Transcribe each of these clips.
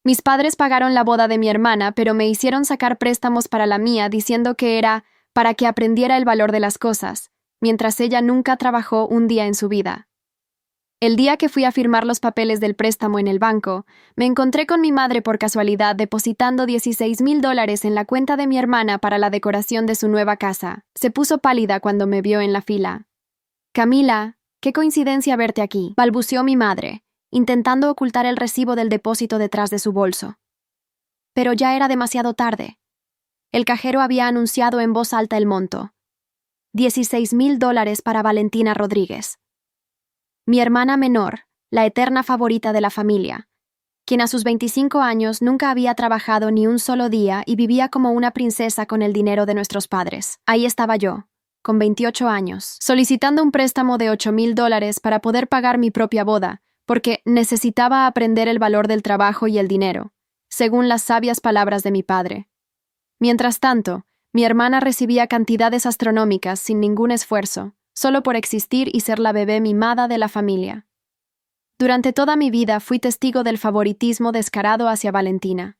Mis padres pagaron la boda de mi hermana, pero me hicieron sacar préstamos para la mía, diciendo que era para que aprendiera el valor de las cosas, mientras ella nunca trabajó un día en su vida. El día que fui a firmar los papeles del préstamo en el banco, me encontré con mi madre por casualidad depositando $16,000 en la cuenta de mi hermana para la decoración de su nueva casa. Se puso pálida cuando me vio en la fila. «Camila, qué coincidencia verte aquí», balbuceó mi madre, intentando ocultar el recibo del depósito detrás de su bolso. Pero ya era demasiado tarde. El cajero había anunciado en voz alta el monto. $16,000 para Valentina Rodríguez. Mi hermana menor, la eterna favorita de la familia, quien a sus 25 años nunca había trabajado ni un solo día y vivía como una princesa con el dinero de nuestros padres. Ahí estaba yo, con 28 años, solicitando un préstamo de $8,000 para poder pagar mi propia boda, porque necesitaba aprender el valor del trabajo y el dinero, según las sabias palabras de mi padre. Mientras tanto, mi hermana recibía cantidades astronómicas sin ningún esfuerzo, solo por existir y ser la bebé mimada de la familia. Durante toda mi vida fui testigo del favoritismo descarado hacia Valentina.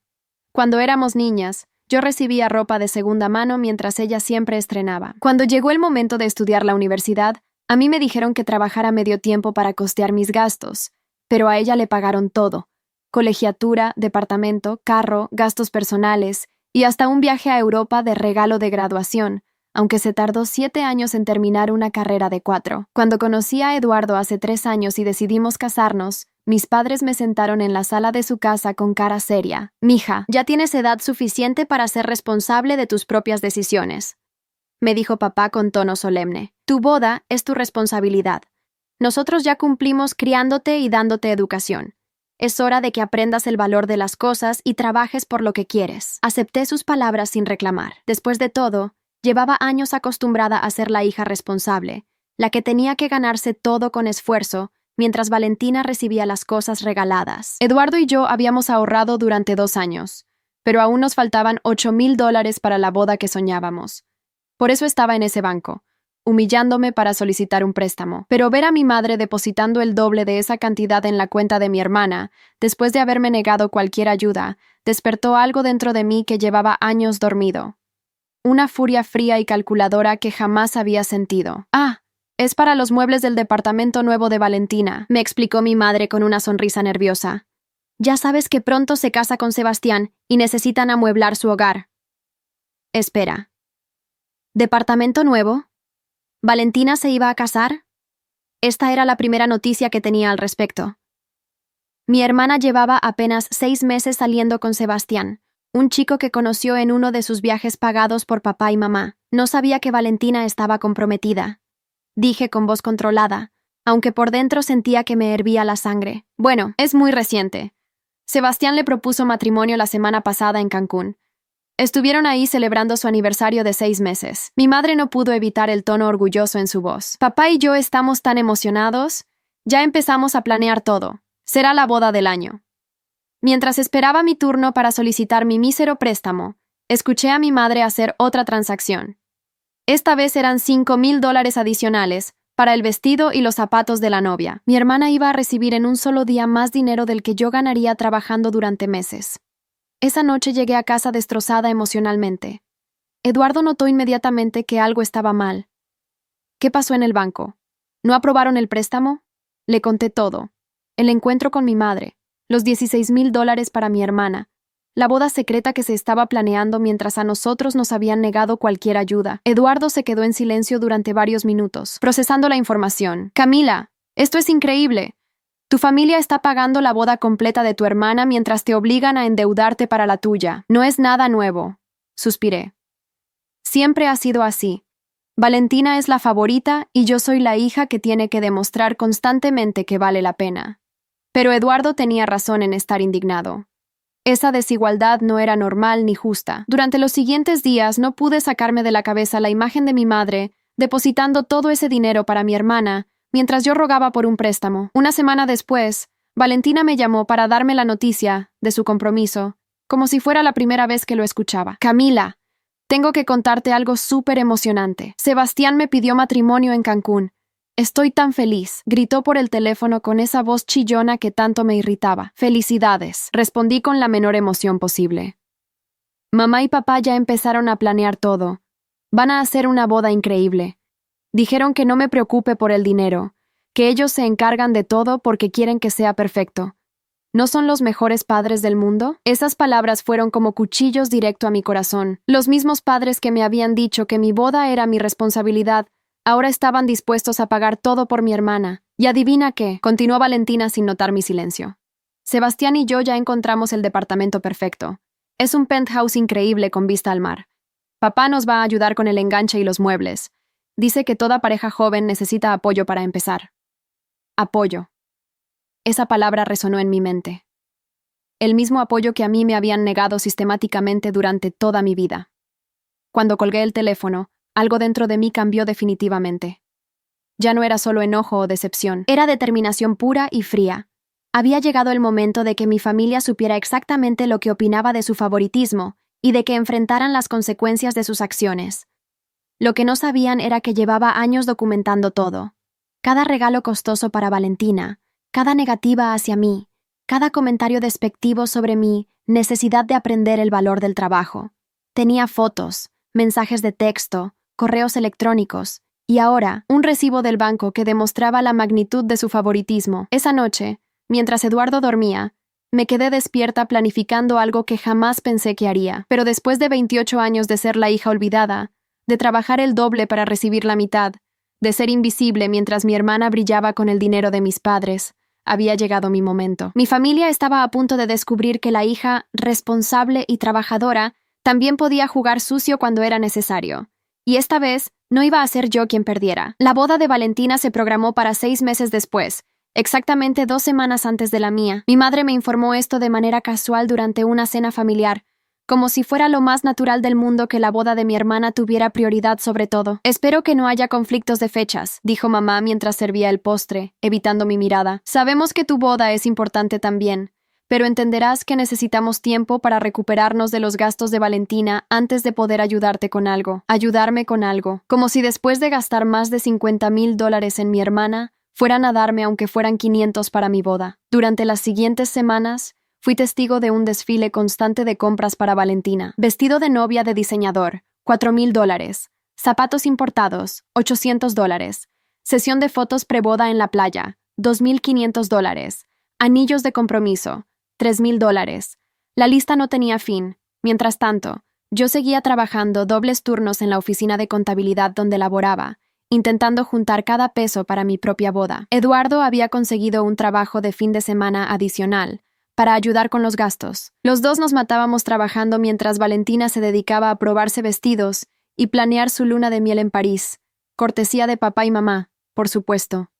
Cuando éramos niñas, yo recibía ropa de segunda mano mientras ella siempre estrenaba. Cuando llegó el momento de estudiar la universidad, a mí me dijeron que trabajara medio tiempo para costear mis gastos, pero a ella le pagaron todo: colegiatura, departamento, carro, gastos personales y hasta un viaje a Europa de regalo de graduación, aunque se tardó 7 años en terminar una carrera de 4. Cuando conocí a Eduardo hace 3 años y decidimos casarnos, mis padres me sentaron en la sala de su casa con cara seria. «Mija, ya tienes edad suficiente para ser responsable de tus propias decisiones», me dijo papá con tono solemne. «Tu boda es tu responsabilidad. Nosotros ya cumplimos criándote y dándote educación. Es hora de que aprendas el valor de las cosas y trabajes por lo que quieres». Acepté sus palabras sin reclamar. Después de todo, llevaba años acostumbrada a ser la hija responsable, la que tenía que ganarse todo con esfuerzo, mientras Valentina recibía las cosas regaladas. Eduardo y yo habíamos ahorrado durante 2 años, pero aún nos faltaban $8,000 para la boda que soñábamos. Por eso estaba en ese banco, humillándome para solicitar un préstamo. Pero ver a mi madre depositando el doble de esa cantidad en la cuenta de mi hermana, después de haberme negado cualquier ayuda, despertó algo dentro de mí que llevaba años dormido. Una furia fría y calculadora que jamás había sentido. «Ah, es para los muebles del departamento nuevo de Valentina», me explicó mi madre con una sonrisa nerviosa. «Ya sabes que pronto se casa con Sebastián y necesitan amueblar su hogar». Espera. ¿Departamento nuevo? ¿Valentina se iba a casar? Esta era la primera noticia que tenía al respecto. Mi hermana llevaba apenas 6 meses saliendo con Sebastián, un chico que conoció en uno de sus viajes pagados por papá y mamá. No sabía que Valentina estaba comprometida. Dije con voz controlada, aunque por dentro sentía que me hervía la sangre. «Bueno, es muy reciente. Sebastián le propuso matrimonio la semana pasada en Cancún. Estuvieron ahí celebrando su aniversario de 6 meses. Mi madre no pudo evitar el tono orgulloso en su voz. «Papá y yo estamos tan emocionados. Ya empezamos a planear todo. Será la boda del año». Mientras esperaba mi turno para solicitar mi mísero préstamo, escuché a mi madre hacer otra transacción. Esta vez eran $5,000 adicionales para el vestido y los zapatos de la novia. Mi hermana iba a recibir en un solo día más dinero del que yo ganaría trabajando durante meses. Esa noche llegué a casa destrozada emocionalmente. Eduardo notó inmediatamente que algo estaba mal. «¿Qué pasó en el banco? ¿No aprobaron el préstamo?» Le conté todo. El encuentro con mi madre, los $16,000 para mi hermana, la boda secreta que se estaba planeando mientras a nosotros nos habían negado cualquier ayuda. Eduardo se quedó en silencio durante varios minutos, procesando la información. «Camila, esto es increíble. Tu familia está pagando la boda completa de tu hermana mientras te obligan a endeudarte para la tuya. No es nada nuevo», suspiré. «Siempre ha sido así. Valentina es la favorita y yo soy la hija que tiene que demostrar constantemente que vale la pena». Pero Eduardo tenía razón en estar indignado. Esa desigualdad no era normal ni justa. Durante los siguientes días no pude sacarme de la cabeza la imagen de mi madre depositando todo ese dinero para mi hermana mientras yo rogaba por un préstamo. Una semana después, Valentina me llamó para darme la noticia de su compromiso, como si fuera la primera vez que lo escuchaba. «Camila, tengo que contarte algo súper emocionante. Sebastián me pidió matrimonio en Cancún. Estoy tan feliz, gritó por el teléfono con esa voz chillona que tanto me irritaba. Felicidades, respondí con la menor emoción posible. Mamá y papá ya empezaron a planear todo. Van a hacer una boda increíble. Dijeron que no me preocupe por el dinero, que ellos se encargan de todo porque quieren que sea perfecto. ¿No son los mejores padres del mundo? Esas palabras fueron como cuchillos directo a mi corazón. Los mismos padres que me habían dicho que mi boda era mi responsabilidad, ahora estaban dispuestos a pagar todo por mi hermana. Y adivina qué, continuó Valentina sin notar mi silencio. Sebastián y yo ya encontramos el departamento perfecto. Es un penthouse increíble con vista al mar. Papá nos va a ayudar con el enganche y los muebles. Dice que toda pareja joven necesita apoyo para empezar. Apoyo. Esa palabra resonó en mi mente. El mismo apoyo que a mí me habían negado sistemáticamente durante toda mi vida. Cuando colgué el teléfono, algo dentro de mí cambió definitivamente. Ya no era solo enojo o decepción, era determinación pura y fría. Había llegado el momento de que mi familia supiera exactamente lo que opinaba de su favoritismo y de que enfrentaran las consecuencias de sus acciones. Lo que no sabían era que llevaba años documentando todo. Cada regalo costoso para Valentina, cada negativa hacia mí, cada comentario despectivo sobre mi necesidad de aprender el valor del trabajo. Tenía fotos, mensajes de texto, correos electrónicos, y ahora un recibo del banco que demostraba la magnitud de su favoritismo. Esa noche, mientras Eduardo dormía, me quedé despierta planificando algo que jamás pensé que haría. Pero después de 28 años de ser la hija olvidada, de trabajar el doble para recibir la mitad, de ser invisible mientras mi hermana brillaba con el dinero de mis padres, había llegado mi momento. Mi familia estaba a punto de descubrir que la hija, responsable y trabajadora, también podía jugar sucio cuando era necesario. Y esta vez, no iba a ser yo quien perdiera. La boda de Valentina se programó para 6 meses después, exactamente 2 semanas antes de la mía. Mi madre me informó esto de manera casual durante una cena familiar, como si fuera lo más natural del mundo que la boda de mi hermana tuviera prioridad sobre todo. Espero que no haya conflictos de fechas, dijo mamá mientras servía el postre, evitando mi mirada. Sabemos que tu boda es importante también, pero entenderás que necesitamos tiempo para recuperarnos de los gastos de Valentina antes de poder ayudarte con algo. Ayudarme con algo. Como si después de gastar más de $50,000 en mi hermana, fueran a darme aunque fueran 500 para mi boda. Durante las siguientes semanas, fui testigo de un desfile constante de compras para Valentina. Vestido de novia de diseñador, $4,000. Zapatos importados, $800. Sesión de fotos preboda en la playa, $2,500. Anillos de compromiso, $3,000. La lista no tenía fin. Mientras tanto, yo seguía trabajando dobles turnos en la oficina de contabilidad donde laboraba, intentando juntar cada peso para mi propia boda. Eduardo había conseguido un trabajo de fin de semana adicional, para ayudar con los gastos. Los dos nos matábamos trabajando mientras Valentina se dedicaba a probarse vestidos y planear su luna de miel en París, cortesía de papá y mamá, por supuesto.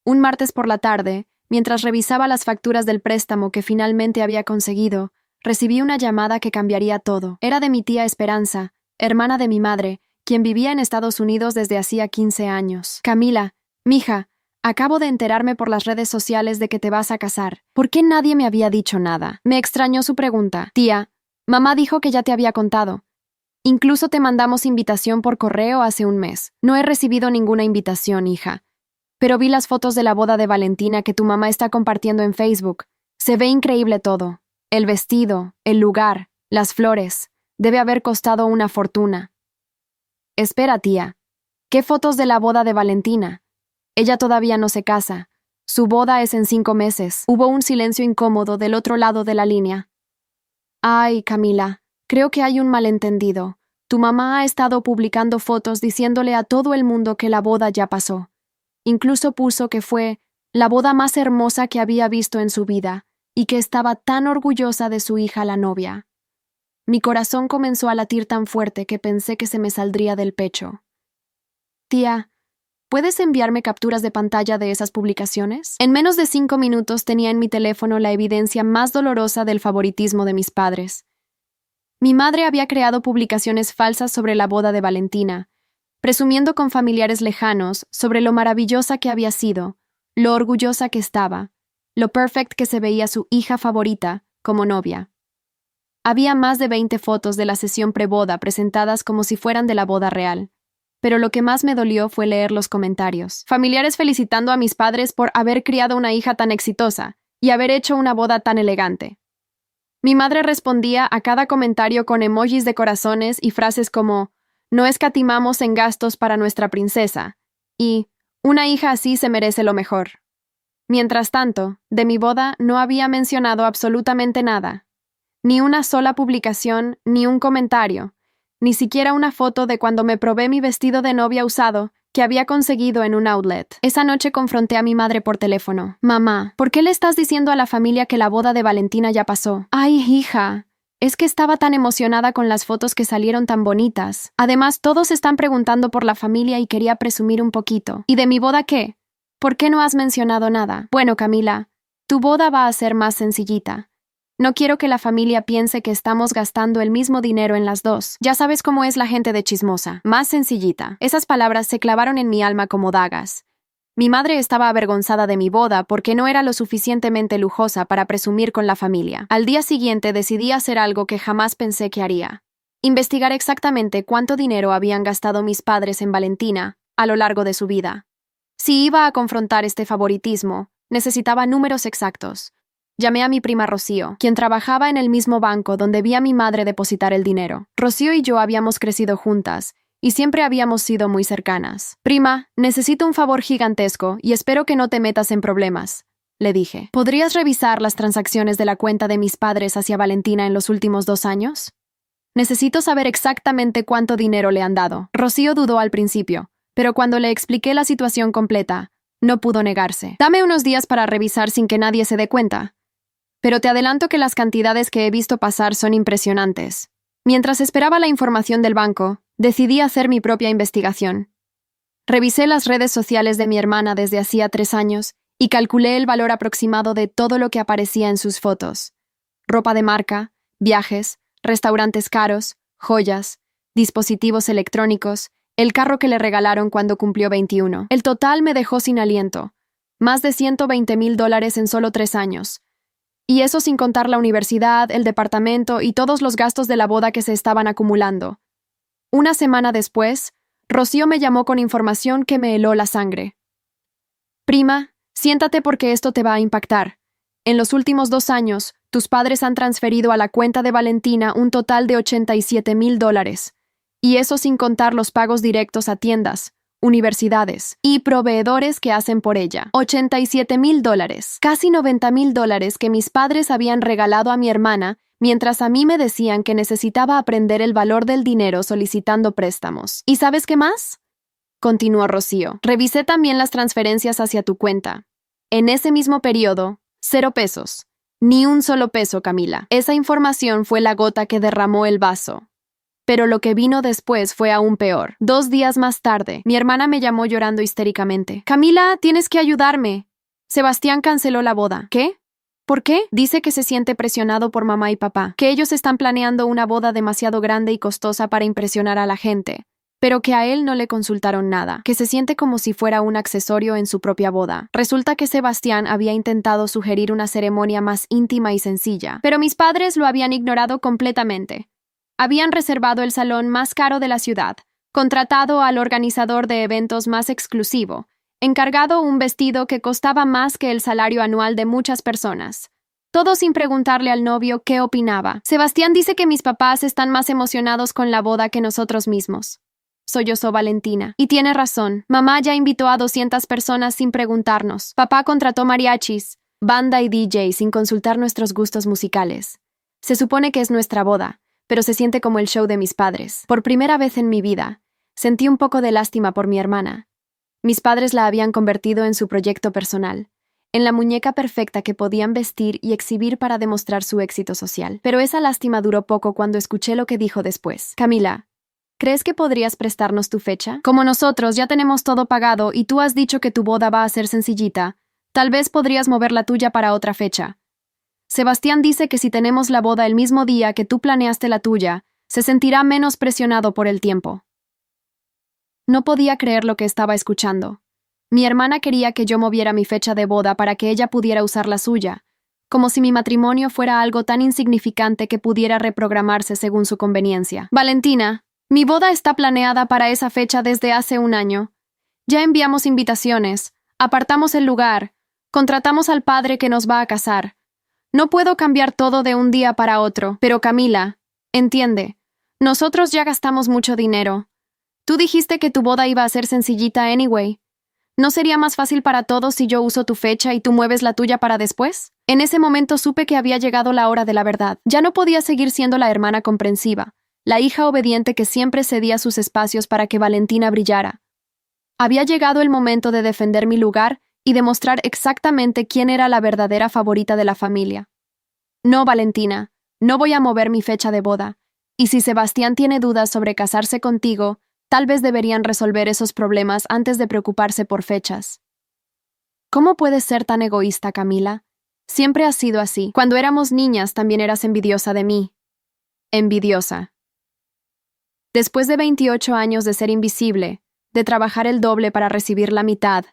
Un martes por la tarde, mientras revisaba las facturas del préstamo que finalmente había conseguido, recibí una llamada que cambiaría todo. Era de mi tía Esperanza, hermana de mi madre, quien vivía en Estados Unidos desde hacía 15 años. Camila, mija, acabo de enterarme por las redes sociales de que te vas a casar. ¿Por qué nadie me había dicho nada? Me extrañó su pregunta. Tía, mamá dijo que ya te había contado. Incluso te mandamos invitación por correo hace un mes. No he recibido ninguna invitación, hija. Pero vi las fotos de la boda de Valentina que tu mamá está compartiendo en Facebook. Se ve increíble todo. El vestido, el lugar, las flores. Debe haber costado una fortuna. Espera, tía. ¿Qué fotos de la boda de Valentina? Ella todavía no se casa. Su boda es en 5 meses. Hubo un silencio incómodo del otro lado de la línea. Ay, Camila, creo que hay un malentendido. Tu mamá ha estado publicando fotos diciéndole a todo el mundo que la boda ya pasó. Incluso puso que fue la boda más hermosa que había visto en su vida y que estaba tan orgullosa de su hija la novia. Mi corazón comenzó a latir tan fuerte que pensé que se me saldría del pecho. Tía, ¿puedes enviarme capturas de pantalla de esas publicaciones? En menos de 5 minutos tenía en mi teléfono la evidencia más dolorosa del favoritismo de mis padres. Mi madre había creado publicaciones falsas sobre la boda de Valentina, presumiendo con familiares lejanos sobre lo maravillosa que había sido, lo orgullosa que estaba, lo perfect que se veía su hija favorita como novia. Había más de 20 fotos de la sesión preboda presentadas como si fueran de la boda real. pero lo que más me dolió fue leer los comentarios. Familiares felicitando a mis padres por haber criado una hija tan exitosa y haber hecho una boda tan elegante. Mi madre respondía a cada comentario con emojis de corazones y frases como «No escatimamos en gastos para nuestra princesa» y «Una hija así se merece lo mejor». Mientras tanto, de mi boda no había mencionado absolutamente nada. Ni una sola publicación, ni un comentario, ni siquiera una foto de cuando me probé mi vestido de novia usado que había conseguido en un outlet. Esa noche confronté a mi madre por teléfono. «Mamá, ¿por qué le estás diciendo a la familia que la boda de Valentina ya pasó?» «Ay, hija, es que estaba tan emocionada con las fotos que salieron tan bonitas. Además, todos están preguntando por la familia y quería presumir un poquito. ¿Y de mi boda qué? ¿Por qué no has mencionado nada?» «Bueno, Camila, tu boda va a ser más sencillita. No quiero que la familia piense que estamos gastando el mismo dinero en las dos. Ya sabes cómo es la gente de chismosa. Más sencillita». Esas palabras se clavaron en mi alma como dagas. Mi madre estaba avergonzada de mi boda porque no era lo suficientemente lujosa para presumir con la familia. Al día siguiente decidí hacer algo que jamás pensé que haría. Investigar exactamente cuánto dinero habían gastado mis padres en Valentina a lo largo de su vida. Si iba a confrontar este favoritismo, necesitaba números exactos. Llamé a mi prima Rocío, quien trabajaba en el mismo banco donde vi a mi madre depositar el dinero. Rocío y yo habíamos crecido juntas, y siempre habíamos sido muy cercanas. «Prima, necesito un favor gigantesco y espero que no te metas en problemas», le dije. «¿Podrías revisar las transacciones de la cuenta de mis padres hacia Valentina en los últimos 2 años? Necesito saber exactamente cuánto dinero le han dado». Rocío dudó al principio, pero cuando le expliqué la situación completa, no pudo negarse. «Dame unos días para revisar sin que nadie se dé cuenta. Pero te adelanto que las cantidades que he visto pasar son impresionantes». Mientras esperaba la información del banco, decidí hacer mi propia investigación. Revisé las redes sociales de mi hermana desde hacía 3 años y calculé el valor aproximado de todo lo que aparecía en sus fotos. Ropa de marca, viajes, restaurantes caros, joyas, dispositivos electrónicos, el carro que le regalaron cuando cumplió 21. El total me dejó sin aliento. Más de $120,000 en solo 3 años. Y eso sin contar la universidad, el departamento y todos los gastos de la boda que se estaban acumulando. Una semana después, Rocío me llamó con información que me heló la sangre. «Prima, siéntate porque esto te va a impactar. En los últimos 2 años, tus padres han transferido a la cuenta de Valentina un total de $87,000. Y eso sin contar los pagos directos a tiendas, universidades y proveedores que hacen por ella. $87,000, casi $90,000 que mis padres habían regalado a mi hermana, mientras a mí me decían que necesitaba aprender el valor del dinero solicitando préstamos. ¿Y sabes qué más?», continuó Rocío. «Revisé también las transferencias hacia tu cuenta. En ese mismo periodo, 0 pesos. Ni un solo peso, Camila. Esa información fue la gota que derramó el vaso. Pero lo que vino después fue aún peor. 2 días más tarde, mi hermana me llamó llorando histéricamente. «Camila, tienes que ayudarme. Sebastián canceló la boda». «¿Qué? ¿Por qué?». «Dice que se siente presionado por mamá y papá, que ellos están planeando una boda demasiado grande y costosa para impresionar a la gente, pero que a él no le consultaron nada, que se siente como si fuera un accesorio en su propia boda». Resulta que Sebastián había intentado sugerir una ceremonia más íntima y sencilla, pero mis padres lo habían ignorado completamente. Habían reservado el salón más caro de la ciudad, contratado al organizador de eventos más exclusivo, encargado un vestido que costaba más que el salario anual de muchas personas. Todo sin preguntarle al novio qué opinaba. «Sebastián dice que mis papás están más emocionados con la boda que nosotros mismos», sollozó Valentina. «Y tiene razón. Mamá ya invitó a 200 personas sin preguntarnos. Papá contrató mariachis, banda y DJ sin consultar nuestros gustos musicales. Se supone que es nuestra boda, pero se siente como el show de mis padres». Por primera vez en mi vida, sentí un poco de lástima por mi hermana. Mis padres la habían convertido en su proyecto personal, en la muñeca perfecta que podían vestir y exhibir para demostrar su éxito social. Pero esa lástima duró poco cuando escuché lo que dijo después. «Camila, ¿crees que podrías prestarnos tu fecha? Como nosotros ya tenemos todo pagado y tú has dicho que tu boda va a ser sencillita, tal vez podrías mover la tuya para otra fecha. Sebastián dice que si tenemos la boda el mismo día que tú planeaste la tuya, se sentirá menos presionado por el tiempo». No podía creer lo que estaba escuchando. Mi hermana quería que yo moviera mi fecha de boda para que ella pudiera usar la suya, como si mi matrimonio fuera algo tan insignificante que pudiera reprogramarse según su conveniencia. «Valentina, Mi boda está planeada para esa fecha desde hace un año. Ya enviamos invitaciones, apartamos el lugar, contratamos al padre que nos va a casar. No puedo cambiar todo de un día para otro, pero Camila, entiende, nosotros ya gastamos mucho dinero. Tú dijiste que tu boda iba a ser sencillita anyway. ¿No sería más fácil para todos si yo uso tu fecha y tú mueves la tuya para después? En ese momento supe que había llegado la hora de la verdad. Ya no podía seguir siendo la hermana comprensiva, la hija obediente que siempre cedía sus espacios para que Valentina brillara. Había llegado el momento de defender mi lugar y demostrar exactamente quién era la verdadera favorita de la familia. No, Valentina, no voy a mover mi fecha de boda. Y si Sebastián tiene dudas sobre casarse contigo, tal vez deberían resolver esos problemas antes de preocuparse por fechas. ¿Cómo puedes ser tan egoísta, Camila? Siempre has sido así. Cuando éramos niñas también eras envidiosa de mí. Envidiosa. Después de 28 años de ser invisible, de trabajar el doble para recibir la mitad,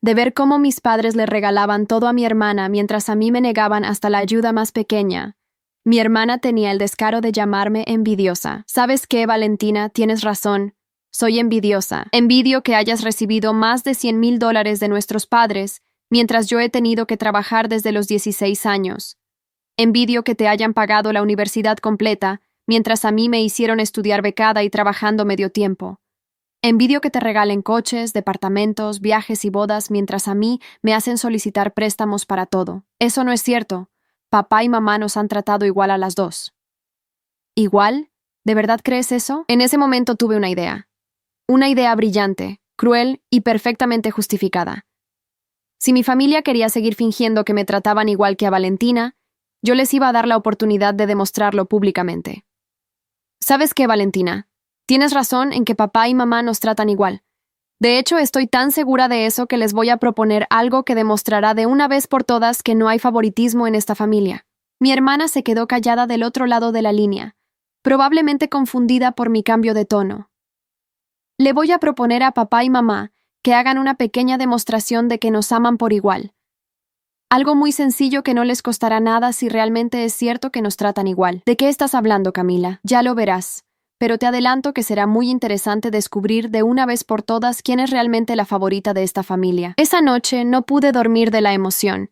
de ver cómo mis padres le regalaban todo a mi hermana mientras a mí me negaban hasta la ayuda más pequeña, mi hermana tenía el descaro de llamarme envidiosa. ¿Sabes qué, Valentina? Tienes razón. Soy envidiosa. Envidio que hayas recibido más de $100,000 de nuestros padres, mientras yo he tenido que trabajar desde los 16 años. Envidio que te hayan pagado la universidad completa, mientras a mí me hicieron estudiar becada y trabajando medio tiempo. Envidio que te regalen coches, departamentos, viajes y bodas, mientras a mí me hacen solicitar préstamos para todo. Eso no es cierto. Papá y mamá nos han tratado igual a las dos. ¿Igual? ¿De verdad crees eso? En ese momento tuve una idea. Una idea brillante, cruel y perfectamente justificada. Si mi familia quería seguir fingiendo que me trataban igual que a Valentina, yo les iba a dar la oportunidad de demostrarlo públicamente. ¿Sabes qué, Valentina? Tienes razón en que papá y mamá nos tratan igual. De hecho, estoy tan segura de eso que les voy a proponer algo que demostrará de una vez por todas que no hay favoritismo en esta familia. Mi hermana se quedó callada del otro lado de la línea, probablemente confundida por mi cambio de tono. Le voy a proponer a papá y mamá que hagan una pequeña demostración de que nos aman por igual. Algo muy sencillo que no les costará nada si realmente es cierto que nos tratan igual. ¿De qué estás hablando, Camila? Ya lo verás. Pero te adelanto que será muy interesante descubrir de una vez por todas quién es realmente la favorita de esta familia. Esa noche no pude dormir de la emoción.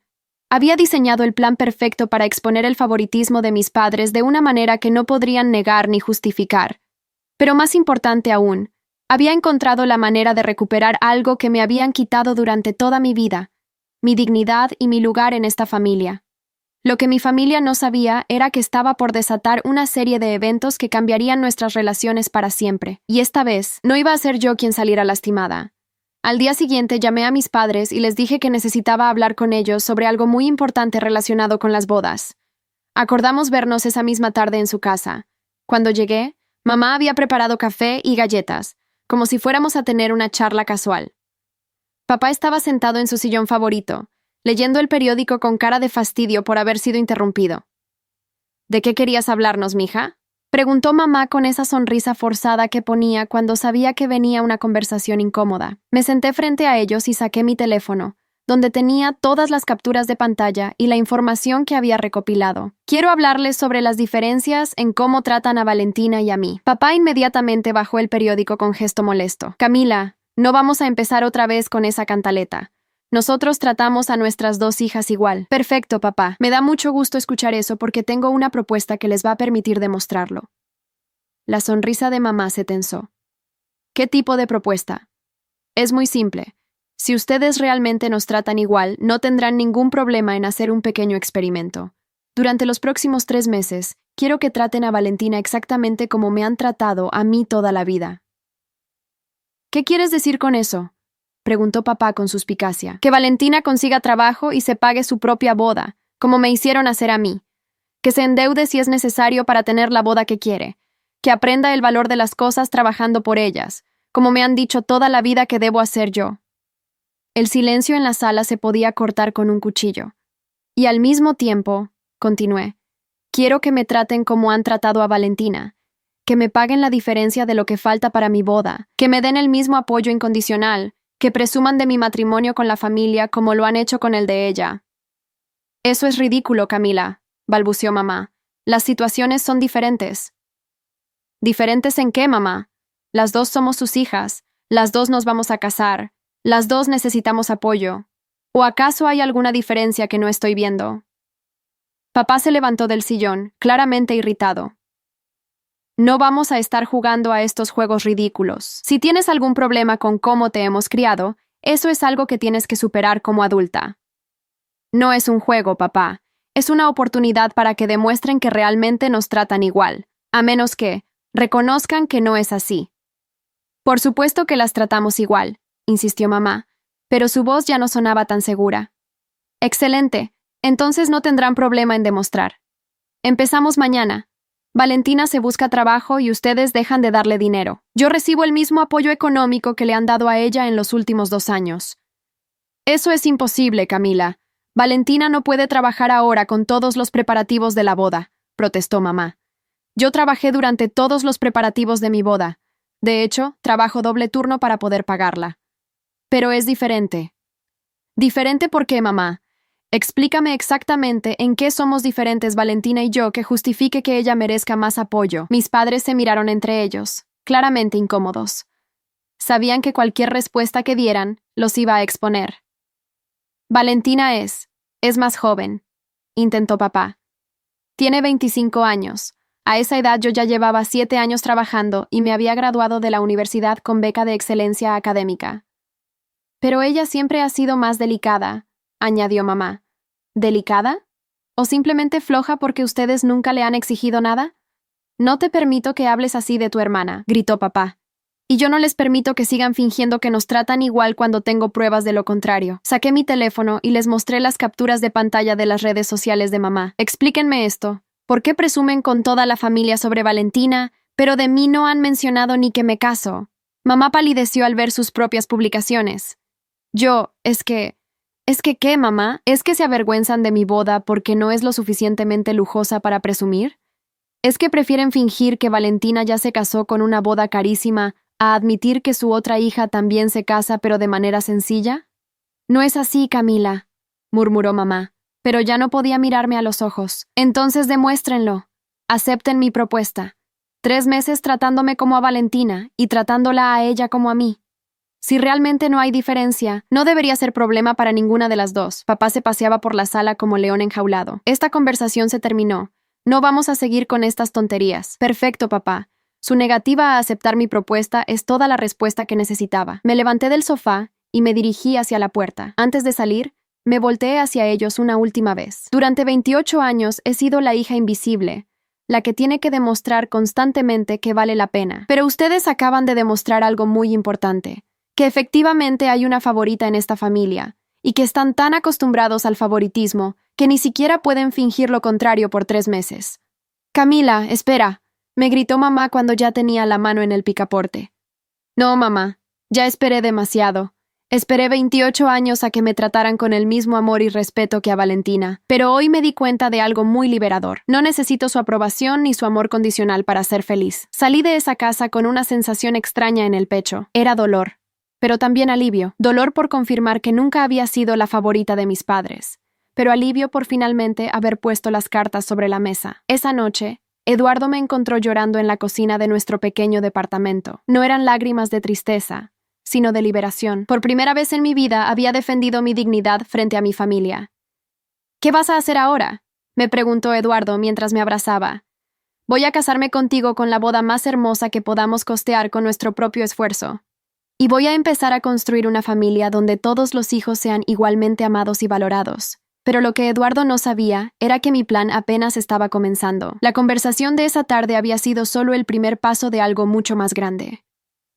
Había diseñado el plan perfecto para exponer el favoritismo de mis padres de una manera que no podrían negar ni justificar. Pero más importante aún, había encontrado la manera de recuperar algo que me habían quitado durante toda mi vida, mi dignidad y mi lugar en esta familia. Lo que mi familia no sabía era que estaba por desatar una serie de eventos que cambiarían nuestras relaciones para siempre. Y esta vez, no iba a ser yo quien saliera lastimada. Al día siguiente llamé a mis padres y les dije que necesitaba hablar con ellos sobre algo muy importante relacionado con las bodas. Acordamos vernos esa misma tarde en su casa. Cuando llegué, mamá había preparado café y galletas, como si fuéramos a tener una charla casual. Papá estaba sentado en su sillón favorito, leyendo el periódico con cara de fastidio por haber sido interrumpido. ¿De qué querías hablarnos, mija?, preguntó mamá con esa sonrisa forzada que ponía cuando sabía que venía una conversación incómoda. Me senté frente a ellos y saqué mi teléfono, donde tenía todas las capturas de pantalla y la información que había recopilado. Quiero hablarles sobre las diferencias en cómo tratan a Valentina y a mí. Papá inmediatamente bajó el periódico con gesto molesto. Camila, no vamos a empezar otra vez con esa cantaleta. Nosotros tratamos a nuestras dos hijas igual. Perfecto, papá. Me da mucho gusto escuchar eso porque tengo una propuesta que les va a permitir demostrarlo. La sonrisa de mamá se tensó. ¿Qué tipo de propuesta? Es muy simple. Si ustedes realmente nos tratan igual, no tendrán ningún problema en hacer un pequeño experimento. Durante los próximos 3 meses, quiero que traten a Valentina exactamente como me han tratado a mí toda la vida. ¿Qué quieres decir con eso?, preguntó papá con suspicacia. Que Valentina consiga trabajo y se pague su propia boda, como me hicieron hacer a mí. Que se endeude si es necesario para tener la boda que quiere. Que aprenda el valor de las cosas trabajando por ellas, como me han dicho toda la vida que debo hacer yo. El silencio en la sala se podía cortar con un cuchillo. Y al mismo tiempo, continué, quiero que me traten como han tratado a Valentina. Que me paguen la diferencia de lo que falta para mi boda. Que me den el mismo apoyo incondicional. Que presuman de mi matrimonio con la familia como lo han hecho con el de ella. Eso es ridículo, Camila, balbuceó mamá. Las situaciones son diferentes. ¿Diferentes en qué, mamá? Las dos somos sus hijas, las dos nos vamos a casar, las dos necesitamos apoyo. ¿O acaso hay alguna diferencia que no estoy viendo? Papá se levantó del sillón, claramente irritado. No vamos a estar jugando a estos juegos ridículos. Si tienes algún problema con cómo te hemos criado, eso es algo que tienes que superar como adulta. No es un juego, papá. Es una oportunidad para que demuestren que realmente nos tratan igual, a menos que reconozcan que no es así. Por supuesto que las tratamos igual, insistió mamá, pero su voz ya no sonaba tan segura. Excelente, entonces no tendrán problema en demostrar. Empezamos mañana. Valentina se busca trabajo y ustedes dejan de darle dinero. Yo recibo el mismo apoyo económico que le han dado a ella en los últimos 2 años. Eso es imposible, Camila. Valentina no puede trabajar ahora con todos los preparativos de la boda, protestó mamá. Yo trabajé durante todos los preparativos de mi boda. De hecho, trabajo doble turno para poder pagarla. Pero es diferente. ¿Diferente por qué, mamá? Explícame exactamente en qué somos diferentes Valentina y yo que justifique que ella merezca más apoyo. Mis padres se miraron entre ellos, claramente incómodos. Sabían que cualquier respuesta que dieran los iba a exponer. Valentina es más joven, intentó papá. Tiene 25 años. A esa edad yo ya llevaba 7 años trabajando y me había graduado de la universidad con beca de excelencia académica. Pero ella siempre ha sido más delicada, añadió mamá. ¿Delicada? ¿O simplemente floja porque ustedes nunca le han exigido nada? No te permito que hables así de tu hermana, gritó papá. Y yo no les permito que sigan fingiendo que nos tratan igual cuando tengo pruebas de lo contrario. Saqué mi teléfono y les mostré las capturas de pantalla de las redes sociales de mamá. Explíquenme esto. ¿Por qué presumen con toda la familia sobre Valentina, pero de mí no han mencionado ni que me caso? Mamá palideció al ver sus propias publicaciones. ¿Qué, mamá? ¿Es que se avergüenzan de mi boda porque no es lo suficientemente lujosa para presumir? ¿Es que prefieren fingir que Valentina ya se casó con una boda carísima a admitir que su otra hija también se casa pero de manera sencilla? No es así, Camila, murmuró mamá, pero ya no podía mirarme a los ojos. Entonces demuéstrenlo. Acepten mi propuesta. 3 meses tratándome como a Valentina y tratándola a ella como a mí. Si realmente no hay diferencia, no debería ser problema para ninguna de las dos. Papá se paseaba por la sala como león enjaulado. Esta conversación se terminó. No vamos a seguir con estas tonterías. Perfecto, papá. Su negativa a aceptar mi propuesta es toda la respuesta que necesitaba. Me levanté del sofá y me dirigí hacia la puerta. Antes de salir, me volteé hacia ellos una última vez. Durante 28 años he sido la hija invisible, la que tiene que demostrar constantemente que vale la pena. Pero ustedes acaban de demostrar algo muy importante. Que efectivamente hay una favorita en esta familia, y que están tan acostumbrados al favoritismo que ni siquiera pueden fingir lo contrario por 3 meses. Camila, espera, me gritó mamá cuando ya tenía la mano en el picaporte. No, mamá, ya esperé demasiado. Esperé 28 años a que me trataran con el mismo amor y respeto que a Valentina, pero hoy me di cuenta de algo muy liberador. No necesito su aprobación ni su amor condicional para ser feliz. Salí de esa casa con una sensación extraña en el pecho. Era dolor. Pero también alivio, dolor por confirmar que nunca había sido la favorita de mis padres, pero alivio por finalmente haber puesto las cartas sobre la mesa. Esa noche, Eduardo me encontró llorando en la cocina de nuestro pequeño departamento. No eran lágrimas de tristeza, sino de liberación. Por primera vez en mi vida había defendido mi dignidad frente a mi familia. ¿Qué vas a hacer ahora?, me preguntó Eduardo mientras me abrazaba. Voy a casarme contigo con la boda más hermosa que podamos costear con nuestro propio esfuerzo. Y voy a empezar a construir una familia donde todos los hijos sean igualmente amados y valorados. Pero lo que Eduardo no sabía era que mi plan apenas estaba comenzando. La conversación de esa tarde había sido solo el primer paso de algo mucho más grande.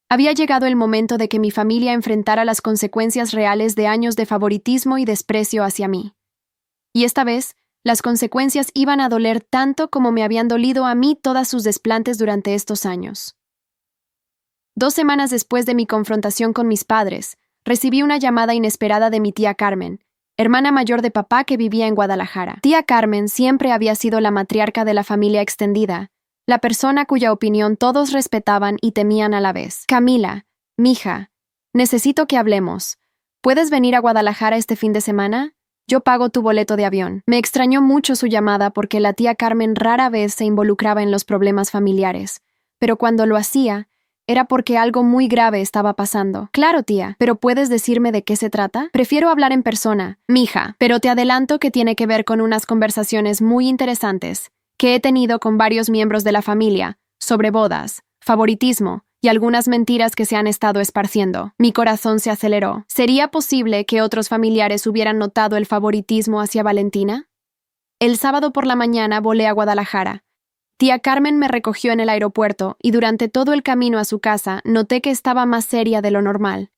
Había llegado el momento de que mi familia enfrentara las consecuencias reales de años de favoritismo y desprecio hacia mí. Y esta vez, las consecuencias iban a doler tanto como me habían dolido a mí todas sus desplantes durante estos años. 2 semanas después de mi confrontación con mis padres, recibí una llamada inesperada de mi tía Carmen, hermana mayor de papá que vivía en Guadalajara. Tía Carmen siempre había sido la matriarca de la familia extendida, la persona cuya opinión todos respetaban y temían a la vez. Camila, mija, necesito que hablemos. ¿Puedes venir a Guadalajara este fin de semana? Yo pago tu boleto de avión. Me extrañó mucho su llamada porque la tía Carmen rara vez se involucraba en los problemas familiares, pero cuando lo hacía, era porque algo muy grave estaba pasando. Claro, tía, pero ¿puedes decirme de qué se trata? Prefiero hablar en persona, mija, pero te adelanto que tiene que ver con unas conversaciones muy interesantes que he tenido con varios miembros de la familia sobre bodas, favoritismo y algunas mentiras que se han estado esparciendo. Mi corazón se aceleró. ¿Sería posible que otros familiares hubieran notado el favoritismo hacia Valentina? El sábado por la mañana volé a Guadalajara. Tía Carmen me recogió en el aeropuerto y durante todo el camino a su casa noté que estaba más seria de lo normal.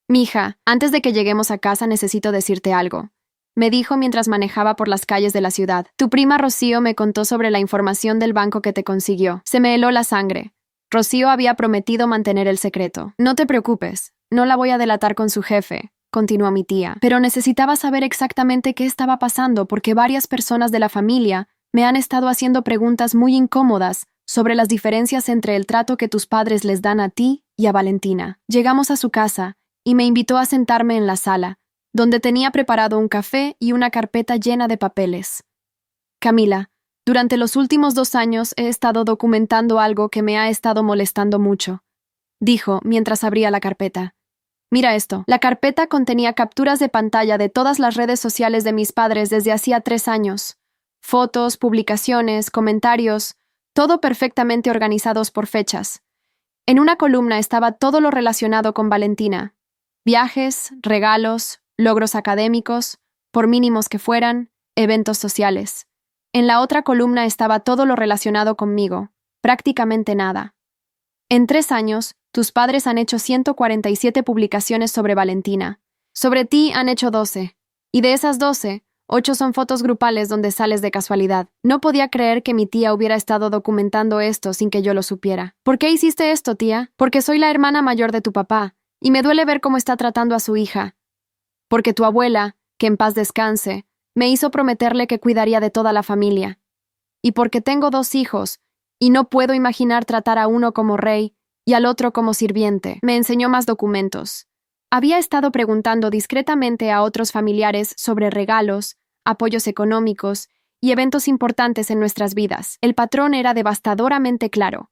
Mija, antes de que lleguemos a casa necesito decirte algo, me dijo mientras manejaba por las calles de la ciudad. Tu prima Rocío me contó sobre la información del banco que te consiguió. Se me heló la sangre. Rocío había prometido mantener el secreto. No te preocupes, no la voy a delatar con su jefe, continuó mi tía, pero necesitaba saber exactamente qué estaba pasando porque varias personas de la familia me han estado haciendo preguntas muy incómodas sobre las diferencias entre el trato que tus padres les dan a ti y a Valentina. Llegamos a su casa y me invitó a sentarme en la sala, donde tenía preparado un café y una carpeta llena de papeles. Camila, durante los últimos 2 años he estado documentando algo que me ha estado molestando mucho, dijo mientras abría la carpeta. Mira esto. La carpeta contenía capturas de pantalla de todas las redes sociales de mis padres desde hacía 3 años. Fotos, publicaciones, comentarios, todo perfectamente organizados por fechas. En una columna estaba todo lo relacionado con Valentina. Viajes, regalos, logros académicos, por mínimos que fueran, eventos sociales. En la otra columna estaba todo lo relacionado conmigo, prácticamente nada. En 3 años, tus padres han hecho 147 publicaciones sobre Valentina. Sobre ti han hecho 12, y de esas 12, 8 son fotos grupales donde sales de casualidad. No podía creer que mi tía hubiera estado documentando esto sin que yo lo supiera. ¿Por qué hiciste esto, tía? Porque soy la hermana mayor de tu papá, y me duele ver cómo está tratando a su hija. Porque tu abuela, que en paz descanse, me hizo prometerle que cuidaría de toda la familia. Y porque tengo 2 hijos, y no puedo imaginar tratar a uno como rey y al otro como sirviente. Me enseñó más documentos. Había estado preguntando discretamente a otros familiares sobre regalos, apoyos económicos y eventos importantes en nuestras vidas. El patrón era devastadoramente claro.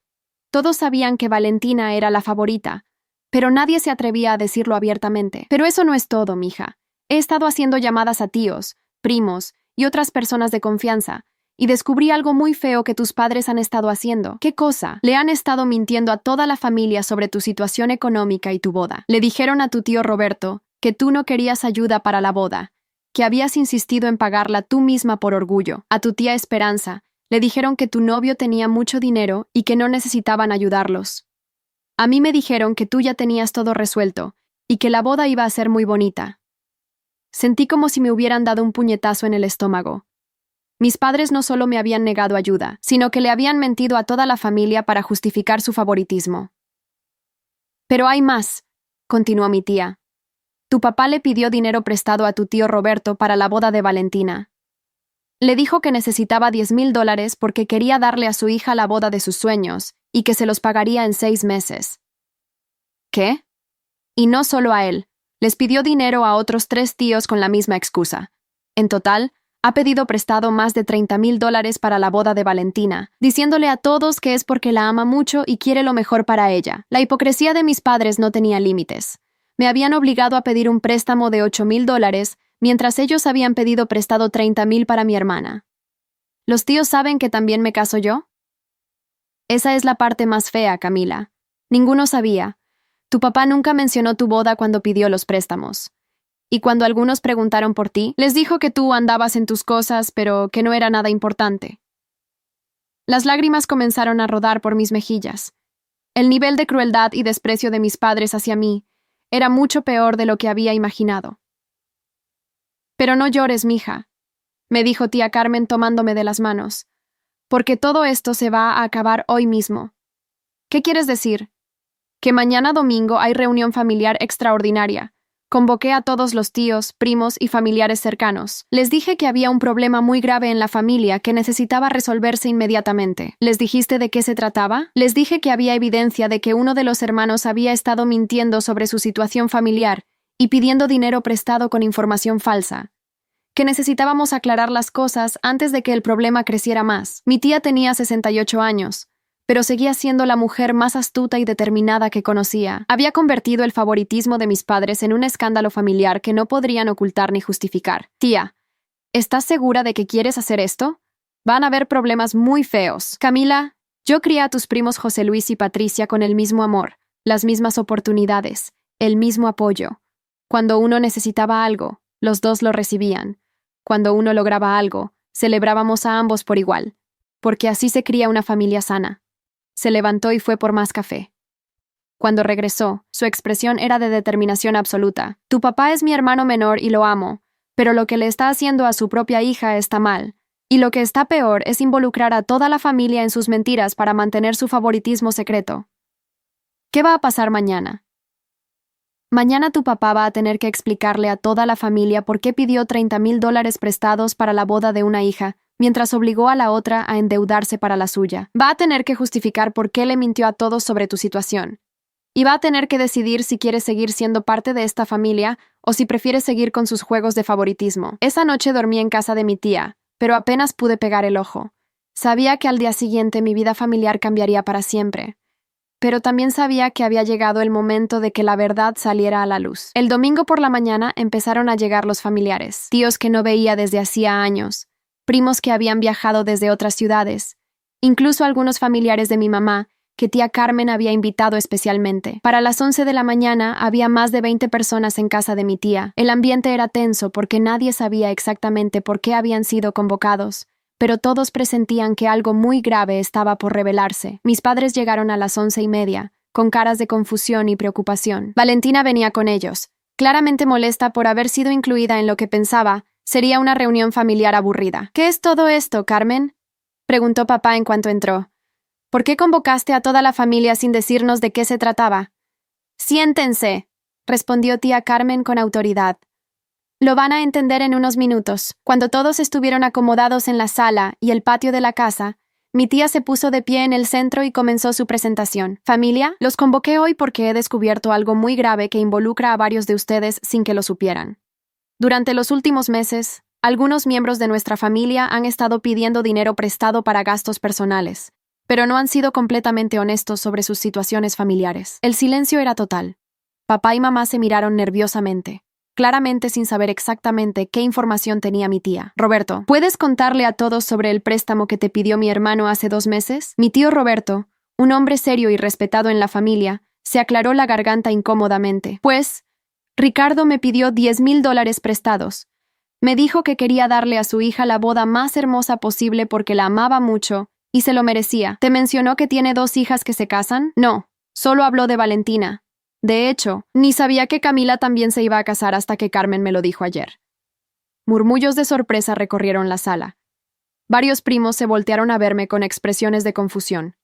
Todos sabían que Valentina era la favorita, pero nadie se atrevía a decirlo abiertamente. Pero eso no es todo, mija. He estado haciendo llamadas a tíos, primos y otras personas de confianza, y descubrí algo muy feo que tus padres han estado haciendo. ¿Qué cosa? Le han estado mintiendo a toda la familia sobre tu situación económica y tu boda. Le dijeron a tu tío Roberto que tú no querías ayuda para la boda, que habías insistido en pagarla tú misma por orgullo. A tu tía Esperanza le dijeron que tu novio tenía mucho dinero y que no necesitaban ayudarlos. A mí me dijeron que tú ya tenías todo resuelto y que la boda iba a ser muy bonita. Sentí como si me hubieran dado un puñetazo en el estómago. Mis padres no solo me habían negado ayuda, sino que le habían mentido a toda la familia para justificar su favoritismo. Pero hay más, continuó mi tía. Tu papá le pidió dinero prestado a tu tío Roberto para la boda de Valentina. Le dijo que necesitaba $10,000 porque quería darle a su hija la boda de sus sueños y que se los pagaría en 6 meses. ¿Qué? Y no solo a él, les pidió dinero a otros 3 tíos con la misma excusa. En total, ha pedido prestado más de $30,000 para la boda de Valentina, diciéndole a todos que es porque la ama mucho y quiere lo mejor para ella. La hipocresía de mis padres no tenía límites. Me habían obligado a pedir un préstamo de $8,000, mientras ellos habían pedido prestado $30,000 para mi hermana. ¿Los tíos saben que también me caso yo? Esa es la parte más fea, Camila. Ninguno sabía. Tu papá nunca mencionó tu boda cuando pidió los préstamos. Y cuando algunos preguntaron por ti, les dijo que tú andabas en tus cosas, pero que no era nada importante. Las lágrimas comenzaron a rodar por mis mejillas. El nivel de crueldad y desprecio de mis padres hacia mí era mucho peor de lo que había imaginado. Pero no llores, mija, me dijo tía Carmen tomándome de las manos, porque todo esto se va a acabar hoy mismo. ¿Qué quieres decir? Que mañana domingo hay reunión familiar extraordinaria. Convoqué a todos los tíos, primos y familiares cercanos. Les dije que había un problema muy grave en la familia que necesitaba resolverse inmediatamente. ¿Les dijiste de qué se trataba? Les dije que había evidencia de que uno de los hermanos había estado mintiendo sobre su situación familiar y pidiendo dinero prestado con información falsa. Que necesitábamos aclarar las cosas antes de que el problema creciera más. Mi tía tenía 68 años, pero seguía siendo la mujer más astuta y determinada que conocía. Había convertido el favoritismo de mis padres en un escándalo familiar que no podrían ocultar ni justificar. Tía, ¿estás segura de que quieres hacer esto? Van a haber problemas muy feos. Camila, yo crié a tus primos José Luis y Patricia con el mismo amor, las mismas oportunidades, el mismo apoyo. Cuando uno necesitaba algo, los dos lo recibían. Cuando uno lograba algo, celebrábamos a ambos por igual, porque así se cría una familia sana. Se levantó y fue por más café. Cuando regresó, su expresión era de determinación absoluta. Tu papá es mi hermano menor y lo amo, pero lo que le está haciendo a su propia hija está mal. Y lo que está peor es involucrar a toda la familia en sus mentiras para mantener su favoritismo secreto. ¿Qué va a pasar mañana? Mañana tu papá va a tener que explicarle a toda la familia por qué pidió $30,000 prestados para la boda de una hija, mientras obligó a la otra a endeudarse para la suya. Va a tener que justificar por qué le mintió a todos sobre tu situación. Y va a tener que decidir si quiere seguir siendo parte de esta familia o si prefiere seguir con sus juegos de favoritismo. Esa noche dormí en casa de mi tía, pero apenas pude pegar el ojo. Sabía que al día siguiente mi vida familiar cambiaría para siempre. Pero también sabía que había llegado el momento de que la verdad saliera a la luz. El domingo por la mañana empezaron a llegar los familiares, tíos que no veía desde hacía años, primos que habían viajado desde otras ciudades, incluso algunos familiares de mi mamá, que tía Carmen había invitado especialmente. Para las 11 de la mañana había más de 20 personas en casa de mi tía. El ambiente era tenso porque nadie sabía exactamente por qué habían sido convocados, pero todos presentían que algo muy grave estaba por revelarse. Mis padres llegaron a las 11:30, con caras de confusión y preocupación. Valentina venía con ellos, claramente molesta por haber sido incluida en lo que pensaba sería una reunión familiar aburrida. ¿Qué es todo esto, Carmen?, preguntó papá en cuanto entró. ¿Por qué convocaste a toda la familia sin decirnos de qué se trataba? Siéntense, respondió tía Carmen con autoridad. Lo van a entender en unos minutos. Cuando todos estuvieron acomodados en la sala y el patio de la casa, mi tía se puso de pie en el centro y comenzó su presentación. Familia, los convoqué hoy porque he descubierto algo muy grave que involucra a varios de ustedes sin que lo supieran. Durante los últimos meses, algunos miembros de nuestra familia han estado pidiendo dinero prestado para gastos personales, pero no han sido completamente honestos sobre sus situaciones familiares. El silencio era total. Papá y mamá se miraron nerviosamente, claramente sin saber exactamente qué información tenía mi tía. Roberto, ¿puedes contarle a todos sobre el préstamo que te pidió mi hermano hace 2 meses? Mi tío Roberto, un hombre serio y respetado en la familia, se aclaró la garganta incómodamente. Pues, Ricardo me pidió $10,000 prestados. Me dijo que quería darle a su hija la boda más hermosa posible porque la amaba mucho y se lo merecía. ¿Te mencionó que tiene 2 hijas que se casan? No, solo habló de Valentina. De hecho, ni sabía que Camila también se iba a casar hasta que Carmen me lo dijo ayer. Murmullos de sorpresa recorrieron la sala. Varios primos se voltearon a verme con expresiones de confusión.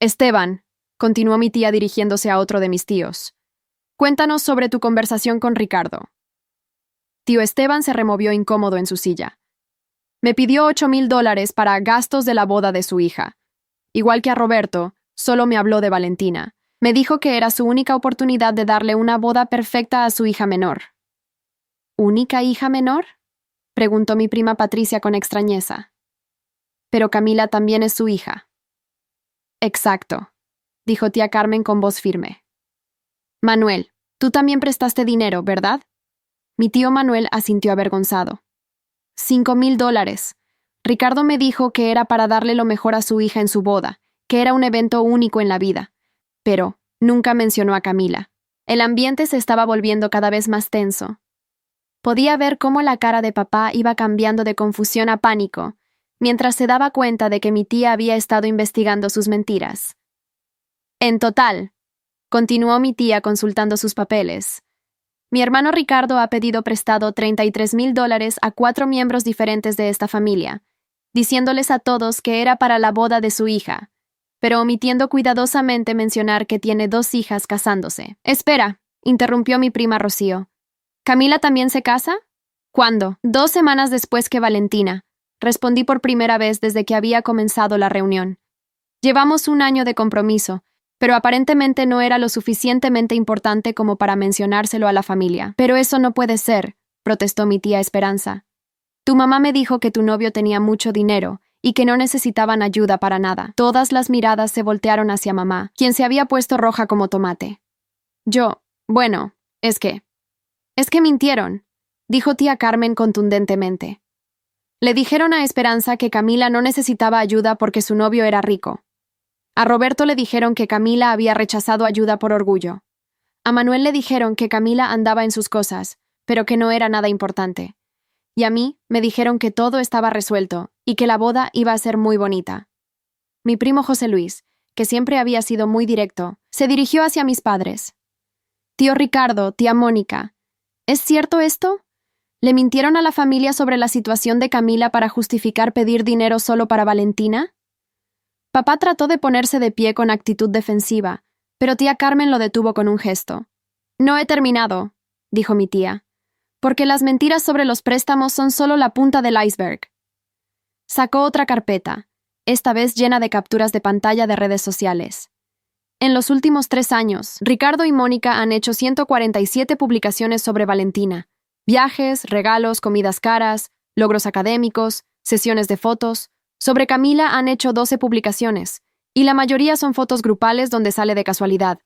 Esteban, continuó mi tía dirigiéndose a otro de mis tíos, cuéntanos sobre tu conversación con Ricardo. Tío Esteban se removió incómodo en su silla. Me pidió $8,000 para gastos de la boda de su hija. Igual que a Roberto, solo me habló de Valentina. Me dijo que era su única oportunidad de darle una boda perfecta a su hija menor. ¿Única hija menor?, preguntó mi prima Patricia con extrañeza. Pero Camila también es su hija. Exacto, dijo tía Carmen con voz firme. Manuel, tú también prestaste dinero, ¿verdad? Mi tío Manuel asintió avergonzado. $5,000. Ricardo me dijo que era para darle lo mejor a su hija en su boda, que era un evento único en la vida. Pero nunca mencionó a Camila. El ambiente se estaba volviendo cada vez más tenso. Podía ver cómo la cara de papá iba cambiando de confusión a pánico, mientras se daba cuenta de que mi tía había estado investigando sus mentiras. En total, continuó mi tía consultando sus papeles, mi hermano Ricardo ha pedido prestado $33,000 a 4 miembros diferentes de esta familia, diciéndoles a todos que era para la boda de su hija, pero omitiendo cuidadosamente mencionar que tiene 2 hijas casándose. Espera, interrumpió mi prima Rocío. ¿Camila también se casa? ¿Cuándo? 2 semanas después que Valentina, respondí por primera vez desde que había comenzado la reunión. Llevamos 1 año de compromiso, pero aparentemente no era lo suficientemente importante como para mencionárselo a la familia. Pero eso no puede ser, protestó mi tía Esperanza. Tu mamá me dijo que tu novio tenía mucho dinero y que no necesitaban ayuda para nada. Todas las miradas se voltearon hacia mamá, quien se había puesto roja como tomate. Bueno, es que mintieron, dijo tía Carmen contundentemente. Le dijeron a Esperanza que Camila no necesitaba ayuda porque su novio era rico. A Roberto le dijeron que Camila había rechazado ayuda por orgullo. A Manuel le dijeron que Camila andaba en sus cosas, pero que no era nada importante. Y a mí me dijeron que todo estaba resuelto y que la boda iba a ser muy bonita. Mi primo José Luis, que siempre había sido muy directo, se dirigió hacia mis padres. Tío Ricardo, tía Mónica, ¿es cierto esto? ¿Le mintieron a la familia sobre la situación de Camila para justificar pedir dinero solo para Valentina? Papá trató de ponerse de pie con actitud defensiva, pero tía Carmen lo detuvo con un gesto. No he terminado, dijo mi tía, porque las mentiras sobre los préstamos son solo la punta del iceberg. Sacó otra carpeta, esta vez llena de capturas de pantalla de redes sociales. En los últimos 3 años, Ricardo y Mónica han hecho 147 publicaciones sobre Valentina. Viajes, regalos, comidas caras, logros académicos, sesiones de fotos. Sobre Camila han hecho 12 publicaciones, y la mayoría son fotos grupales donde sale de casualidad.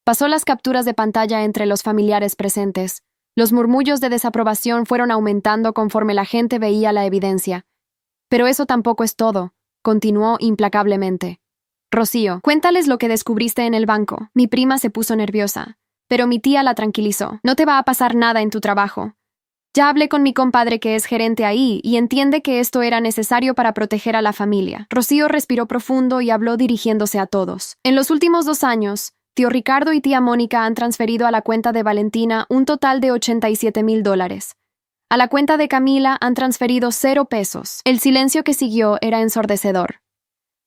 Pasó las capturas de pantalla entre los familiares presentes. Los murmullos de desaprobación fueron aumentando conforme la gente veía la evidencia. Pero eso tampoco es todo, continuó implacablemente. Rocío, cuéntales lo que descubriste en el banco. Mi prima se puso nerviosa, pero mi tía la tranquilizó. No te va a pasar nada en tu trabajo. Ya hablé con mi compadre que es gerente ahí y entiende que esto era necesario para proteger a la familia. Rocío respiró profundo y habló dirigiéndose a todos. En los últimos 2 años, tío Ricardo y tía Mónica han transferido a la cuenta de Valentina un total de $87,000. A la cuenta de Camila han transferido 0 pesos. El silencio que siguió era ensordecedor.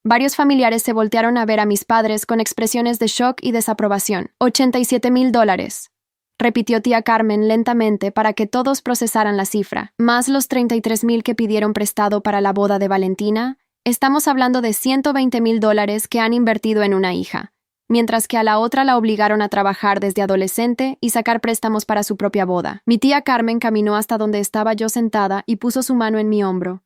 Varios familiares se voltearon a ver a mis padres con expresiones de shock y desaprobación. $87,000. Repitió tía Carmen lentamente para que todos procesaran la cifra. Más los 33,000 que pidieron prestado para la boda de Valentina, estamos hablando de $120,000 que han invertido en una hija, mientras que a la otra la obligaron a trabajar desde adolescente y sacar préstamos para su propia boda. Mi tía Carmen caminó hasta donde estaba yo sentada y puso su mano en mi hombro.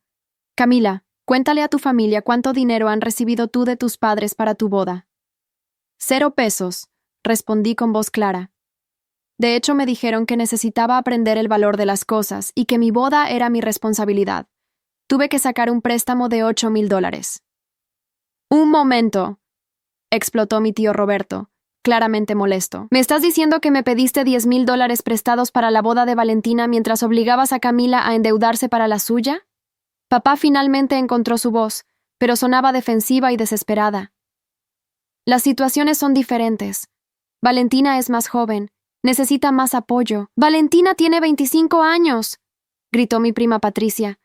Camila, cuéntale a tu familia cuánto dinero han recibido tú de tus padres para tu boda. 0 pesos, respondí con voz clara. De hecho, me dijeron que necesitaba aprender el valor de las cosas y que mi boda era mi responsabilidad. Tuve que sacar un préstamo de $8,000. ¡Un momento!, explotó mi tío Roberto, claramente molesto. ¿Me estás diciendo que me pediste $10,000 prestados para la boda de Valentina mientras obligabas a Camila a endeudarse para la suya? Papá finalmente encontró su voz, pero sonaba defensiva y desesperada. Las situaciones son diferentes. Valentina es más joven. Necesita más apoyo. Valentina tiene 25 años, gritó mi prima Patricia.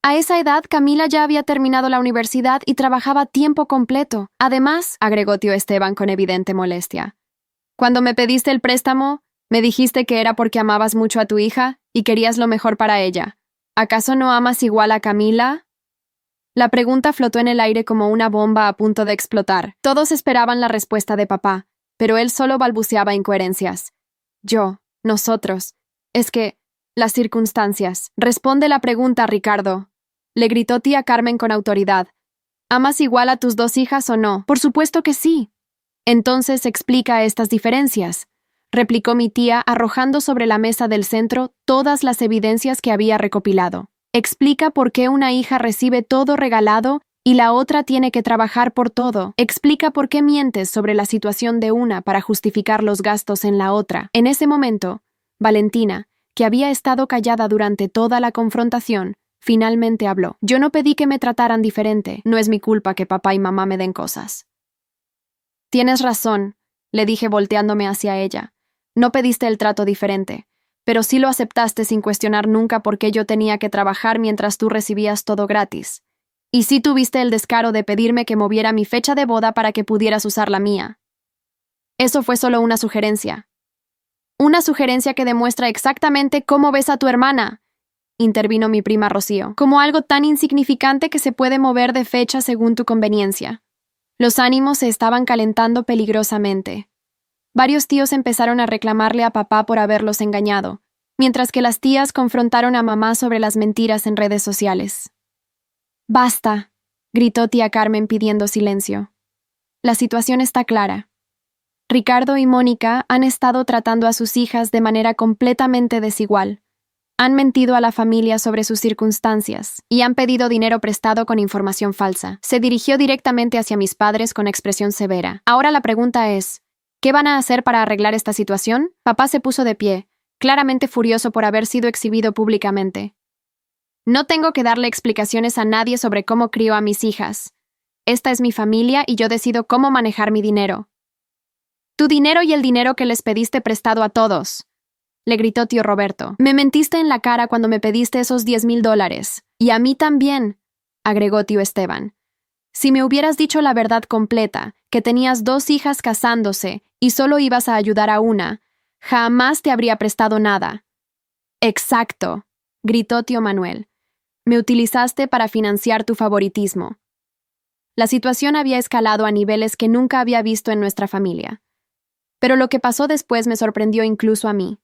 A esa edad, Camila ya había terminado la universidad y trabajaba a tiempo completo. Además, agregó tío Esteban con evidente molestia, cuando me pediste el préstamo, me dijiste que era porque amabas mucho a tu hija y querías lo mejor para ella. ¿Acaso no amas igual a Camila? La pregunta flotó en el aire como una bomba a punto de explotar. Todos esperaban la respuesta de papá, pero él solo balbuceaba incoherencias. Nosotros. Es que, las circunstancias. Responde la pregunta, Ricardo. Le gritó tía Carmen con autoridad. ¿Amas igual a tus 2 hijas o no? Por supuesto que sí. Entonces explica estas diferencias, replicó mi tía arrojando sobre la mesa del centro todas las evidencias que había recopilado. Explica por qué una hija recibe todo regalado y la otra tiene que trabajar por todo. Explica por qué mientes sobre la situación de una para justificar los gastos en la otra. En ese momento, Valentina, que había estado callada durante toda la confrontación, finalmente habló. Yo no pedí que me trataran diferente. No es mi culpa que papá y mamá me den cosas. Tienes razón, le dije volteándome hacia ella. No pediste el trato diferente, pero sí lo aceptaste sin cuestionar nunca por qué yo tenía que trabajar mientras tú recibías todo gratis. Y sí tuviste el descaro de pedirme que moviera mi fecha de boda para que pudieras usar la mía. Eso fue solo una sugerencia. Una sugerencia que demuestra exactamente cómo ves a tu hermana, intervino mi prima Rocío, como algo tan insignificante que se puede mover de fecha según tu conveniencia. Los ánimos se estaban calentando peligrosamente. Varios tíos empezaron a reclamarle a papá por haberlos engañado, mientras que las tías confrontaron a mamá sobre las mentiras en redes sociales. Basta, gritó tía Carmen pidiendo silencio. La situación está clara. Ricardo y Mónica han estado tratando a sus hijas de manera completamente desigual. Han mentido a la familia sobre sus circunstancias y han pedido dinero prestado con información falsa. Se dirigió directamente hacia mis padres con expresión severa. Ahora la pregunta es, ¿qué van a hacer para arreglar esta situación? Papá se puso de pie, claramente furioso por haber sido exhibido públicamente. No tengo que darle explicaciones a nadie sobre cómo crío a mis hijas. Esta es mi familia y yo decido cómo manejar mi dinero. Tu dinero y el dinero que les pediste prestado a todos, le gritó tío Roberto. Me mentiste en la cara cuando me pediste esos $10,000. Y a mí también, agregó tío Esteban. Si me hubieras dicho la verdad completa, que tenías 2 hijas casándose y solo ibas a ayudar a una, jamás te habría prestado nada. Exacto, gritó tío Manuel. Me utilizaste para financiar tu favoritismo. La situación había escalado a niveles que nunca había visto en nuestra familia. Pero lo que pasó después me sorprendió incluso a mí.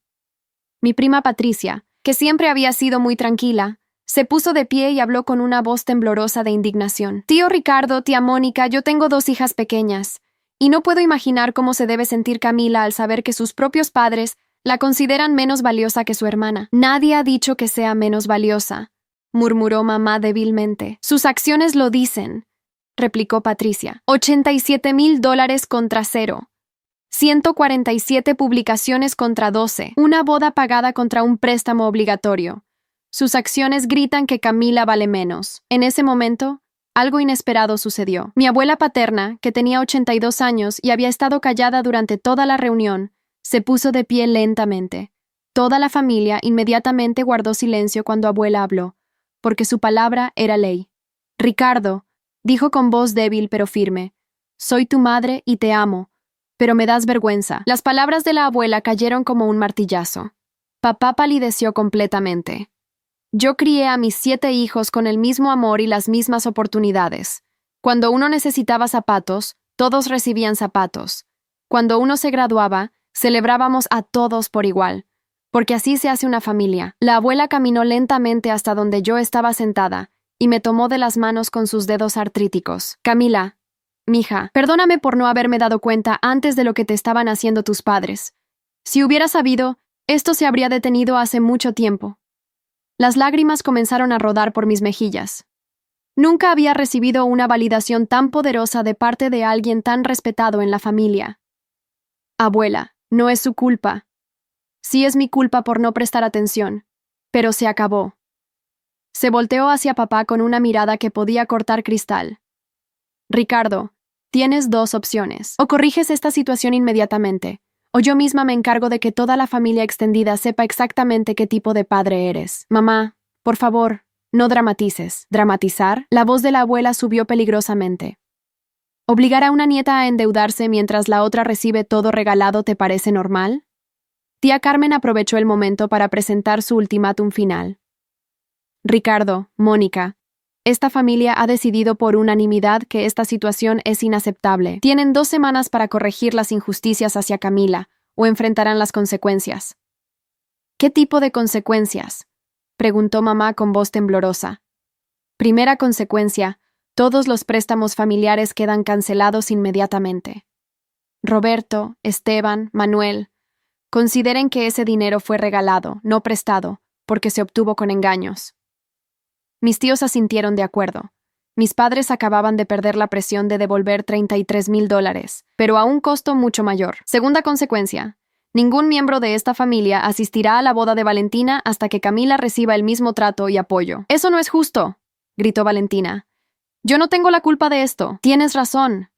Mi prima Patricia, que siempre había sido muy tranquila, se puso de pie y habló con una voz temblorosa de indignación. Tío Ricardo, tía Mónica, yo tengo 2 hijas pequeñas, y no puedo imaginar cómo se debe sentir Camila al saber que sus propios padres la consideran menos valiosa que su hermana. Nadie ha dicho que sea menos valiosa, murmuró mamá débilmente. Sus acciones lo dicen, replicó Patricia. $87,000 contra 0. 147 publicaciones contra 12. Una boda pagada contra un préstamo obligatorio. Sus acciones gritan que Camila vale menos. En ese momento, algo inesperado sucedió. Mi abuela paterna, que tenía 82 años y había estado callada durante toda la reunión, se puso de pie lentamente. Toda la familia inmediatamente guardó silencio cuando abuela habló, porque su palabra era ley. Ricardo, dijo con voz débil pero firme, soy tu madre y te amo, pero me das vergüenza. Las palabras de la abuela cayeron como un martillazo. Papá palideció completamente. Yo crié a mis 7 hijos con el mismo amor y las mismas oportunidades. Cuando uno necesitaba zapatos, todos recibían zapatos. Cuando uno se graduaba, celebrábamos a todos por igual, porque así se hace una familia. La abuela caminó lentamente hasta donde yo estaba sentada y me tomó de las manos con sus dedos artríticos. Camila, mija, perdóname por no haberme dado cuenta antes de lo que te estaban haciendo tus padres. Si hubiera sabido, esto se habría detenido hace mucho tiempo. Las lágrimas comenzaron a rodar por mis mejillas. Nunca había recibido una validación tan poderosa de parte de alguien tan respetado en la familia. Abuela, no es su culpa. Sí es mi culpa por no prestar atención, pero se acabó. Se volteó hacia papá con una mirada que podía cortar cristal. Ricardo, tienes 2 opciones. O corriges esta situación inmediatamente, o yo misma me encargo de que toda la familia extendida sepa exactamente qué tipo de padre eres. Mamá, por favor, no dramatices. ¿Dramatizar? La voz de la abuela subió peligrosamente. ¿Obligar a una nieta a endeudarse mientras la otra recibe todo regalado te parece normal? Tía Carmen aprovechó el momento para presentar su ultimátum final. Ricardo, Mónica, esta familia ha decidido por unanimidad que esta situación es inaceptable. Tienen 2 semanas para corregir las injusticias hacia Camila, o enfrentarán las consecuencias. ¿Qué tipo de consecuencias?, preguntó mamá con voz temblorosa. Primera consecuencia, todos los préstamos familiares quedan cancelados inmediatamente. Roberto, Esteban, Manuel, consideren que ese dinero fue regalado, no prestado, porque se obtuvo con engaños. Mis tíos asintieron de acuerdo. Mis padres acababan de perder la presión de devolver $33,000, pero a un costo mucho mayor. Segunda consecuencia, ningún miembro de esta familia asistirá a la boda de Valentina hasta que Camila reciba el mismo trato y apoyo. «Eso no es justo», gritó Valentina. «Yo no tengo la culpa de esto». «Tienes razón»,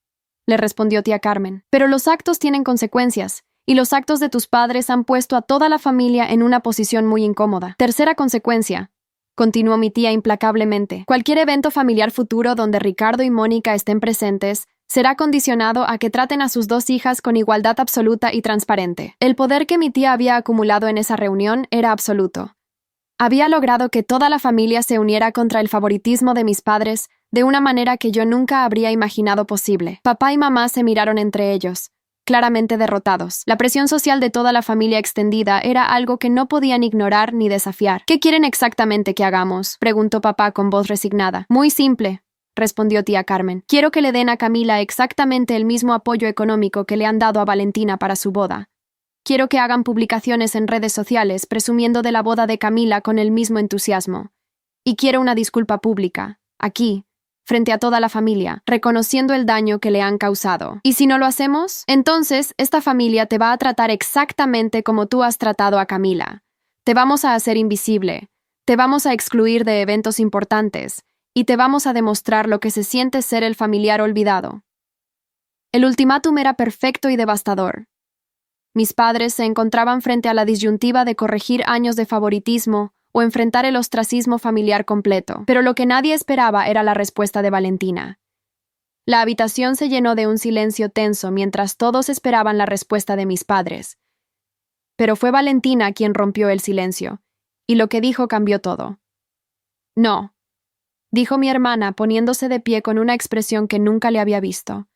le respondió tía Carmen. «Pero los actos tienen consecuencias, y los actos de tus padres han puesto a toda la familia en una posición muy incómoda. Tercera consecuencia», continuó mi tía implacablemente. «Cualquier evento familiar futuro donde Ricardo y Mónica estén presentes será condicionado a que traten a sus 2 hijas con igualdad absoluta y transparente». El poder que mi tía había acumulado en esa reunión era absoluto. Había logrado que toda la familia se uniera contra el favoritismo de mis padres de una manera que yo nunca habría imaginado posible. Papá y mamá se miraron entre ellos, claramente derrotados. La presión social de toda la familia extendida era algo que no podían ignorar ni desafiar. «¿Qué quieren exactamente que hagamos?», preguntó papá con voz resignada. «Muy simple», respondió tía Carmen. Quiero que le den a Camila exactamente el mismo apoyo económico que le han dado a Valentina para su boda. Quiero que hagan publicaciones en redes sociales presumiendo de la boda de Camila con el mismo entusiasmo. Y quiero una disculpa pública, aquí, frente a toda la familia, reconociendo el daño que le han causado. ¿Y si no lo hacemos? Entonces, esta familia te va a tratar exactamente como tú has tratado a Camila. Te vamos a hacer invisible, te vamos a excluir de eventos importantes, y te vamos a demostrar lo que se siente ser el familiar olvidado. El ultimátum era perfecto y devastador. Mis padres se encontraban frente a la disyuntiva de corregir años de favoritismo o enfrentar el ostracismo familiar completo, pero lo que nadie esperaba era la respuesta de Valentina. La habitación se llenó de un silencio tenso mientras todos esperaban la respuesta de mis padres. Pero fue Valentina quien rompió el silencio, y lo que dijo cambió todo. No, dijo mi hermana poniéndose de pie con una expresión que nunca le había visto.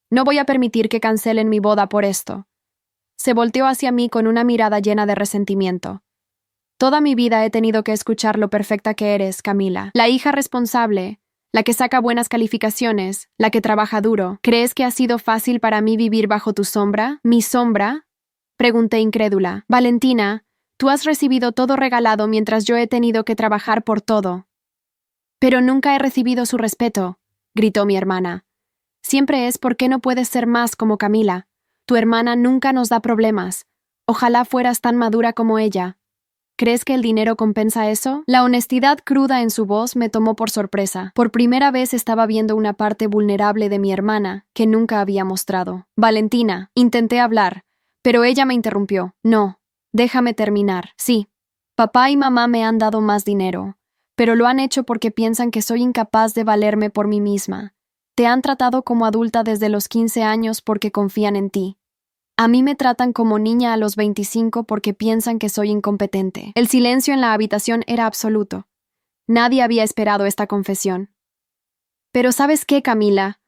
No voy a permitir que cancelen mi boda por esto. Se volteó hacia mí con una mirada llena de resentimiento. Toda mi vida he tenido que escuchar lo perfecta que eres, Camila. La hija responsable, la que saca buenas calificaciones, la que trabaja duro. ¿Crees que ha sido fácil para mí vivir bajo tu sombra? ¿Mi sombra? Pregunté incrédula. Valentina, tú has recibido todo regalado mientras yo he tenido que trabajar por todo. Pero nunca he recibido su respeto, gritó mi hermana. Siempre es porque no puedes ser más como Camila. Tu hermana nunca nos da problemas. Ojalá fueras tan madura como ella. ¿Crees que el dinero compensa eso? La honestidad cruda en su voz me tomó por sorpresa. Por primera vez estaba viendo una parte vulnerable de mi hermana que nunca había mostrado. Valentina, intenté hablar, pero ella me interrumpió. No, déjame terminar. Sí, papá y mamá me han dado más dinero, pero lo han hecho porque piensan que soy incapaz de valerme por mí misma. Te han tratado como adulta desde los 15 años porque confían en ti. A mí me tratan como niña a los 25 porque piensan que soy incompetente. El silencio en la habitación era absoluto. Nadie había esperado esta confesión. Pero ¿sabes qué, Camila?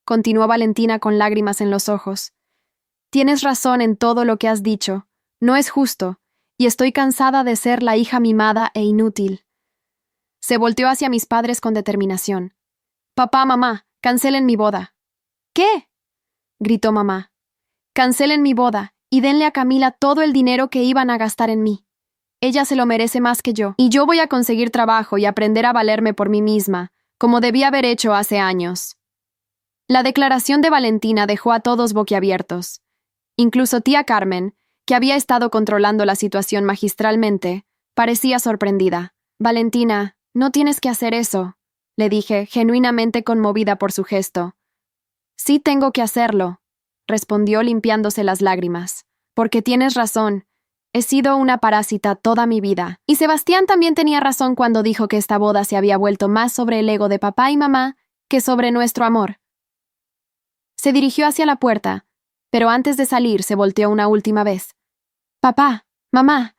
Continuó Valentina con lágrimas en los ojos. Tienes razón en todo lo que has dicho. No es justo, y estoy cansada de ser la hija mimada e inútil. Se volteó hacia mis padres con determinación. Papá, mamá, cancelen mi boda. ¿Qué? Gritó mamá. Cancelen mi boda y denle a Camila todo el dinero que iban a gastar en mí. Ella se lo merece más que yo, y yo voy a conseguir trabajo y aprender a valerme por mí misma, como debí haber hecho hace años. La declaración de Valentina dejó a todos boquiabiertos. Incluso tía Carmen, que había estado controlando la situación magistralmente, parecía sorprendida. Valentina, no tienes que hacer eso, le dije, genuinamente conmovida por su gesto. Sí tengo que hacerlo, respondió limpiándose las lágrimas. Porque tienes razón. He sido una parásita toda mi vida. Y Sebastián también tenía razón cuando dijo que esta boda se había vuelto más sobre el ego de papá y mamá que sobre nuestro amor. Se dirigió hacia la puerta, pero antes de salir se volteó una última vez. Papá, mamá,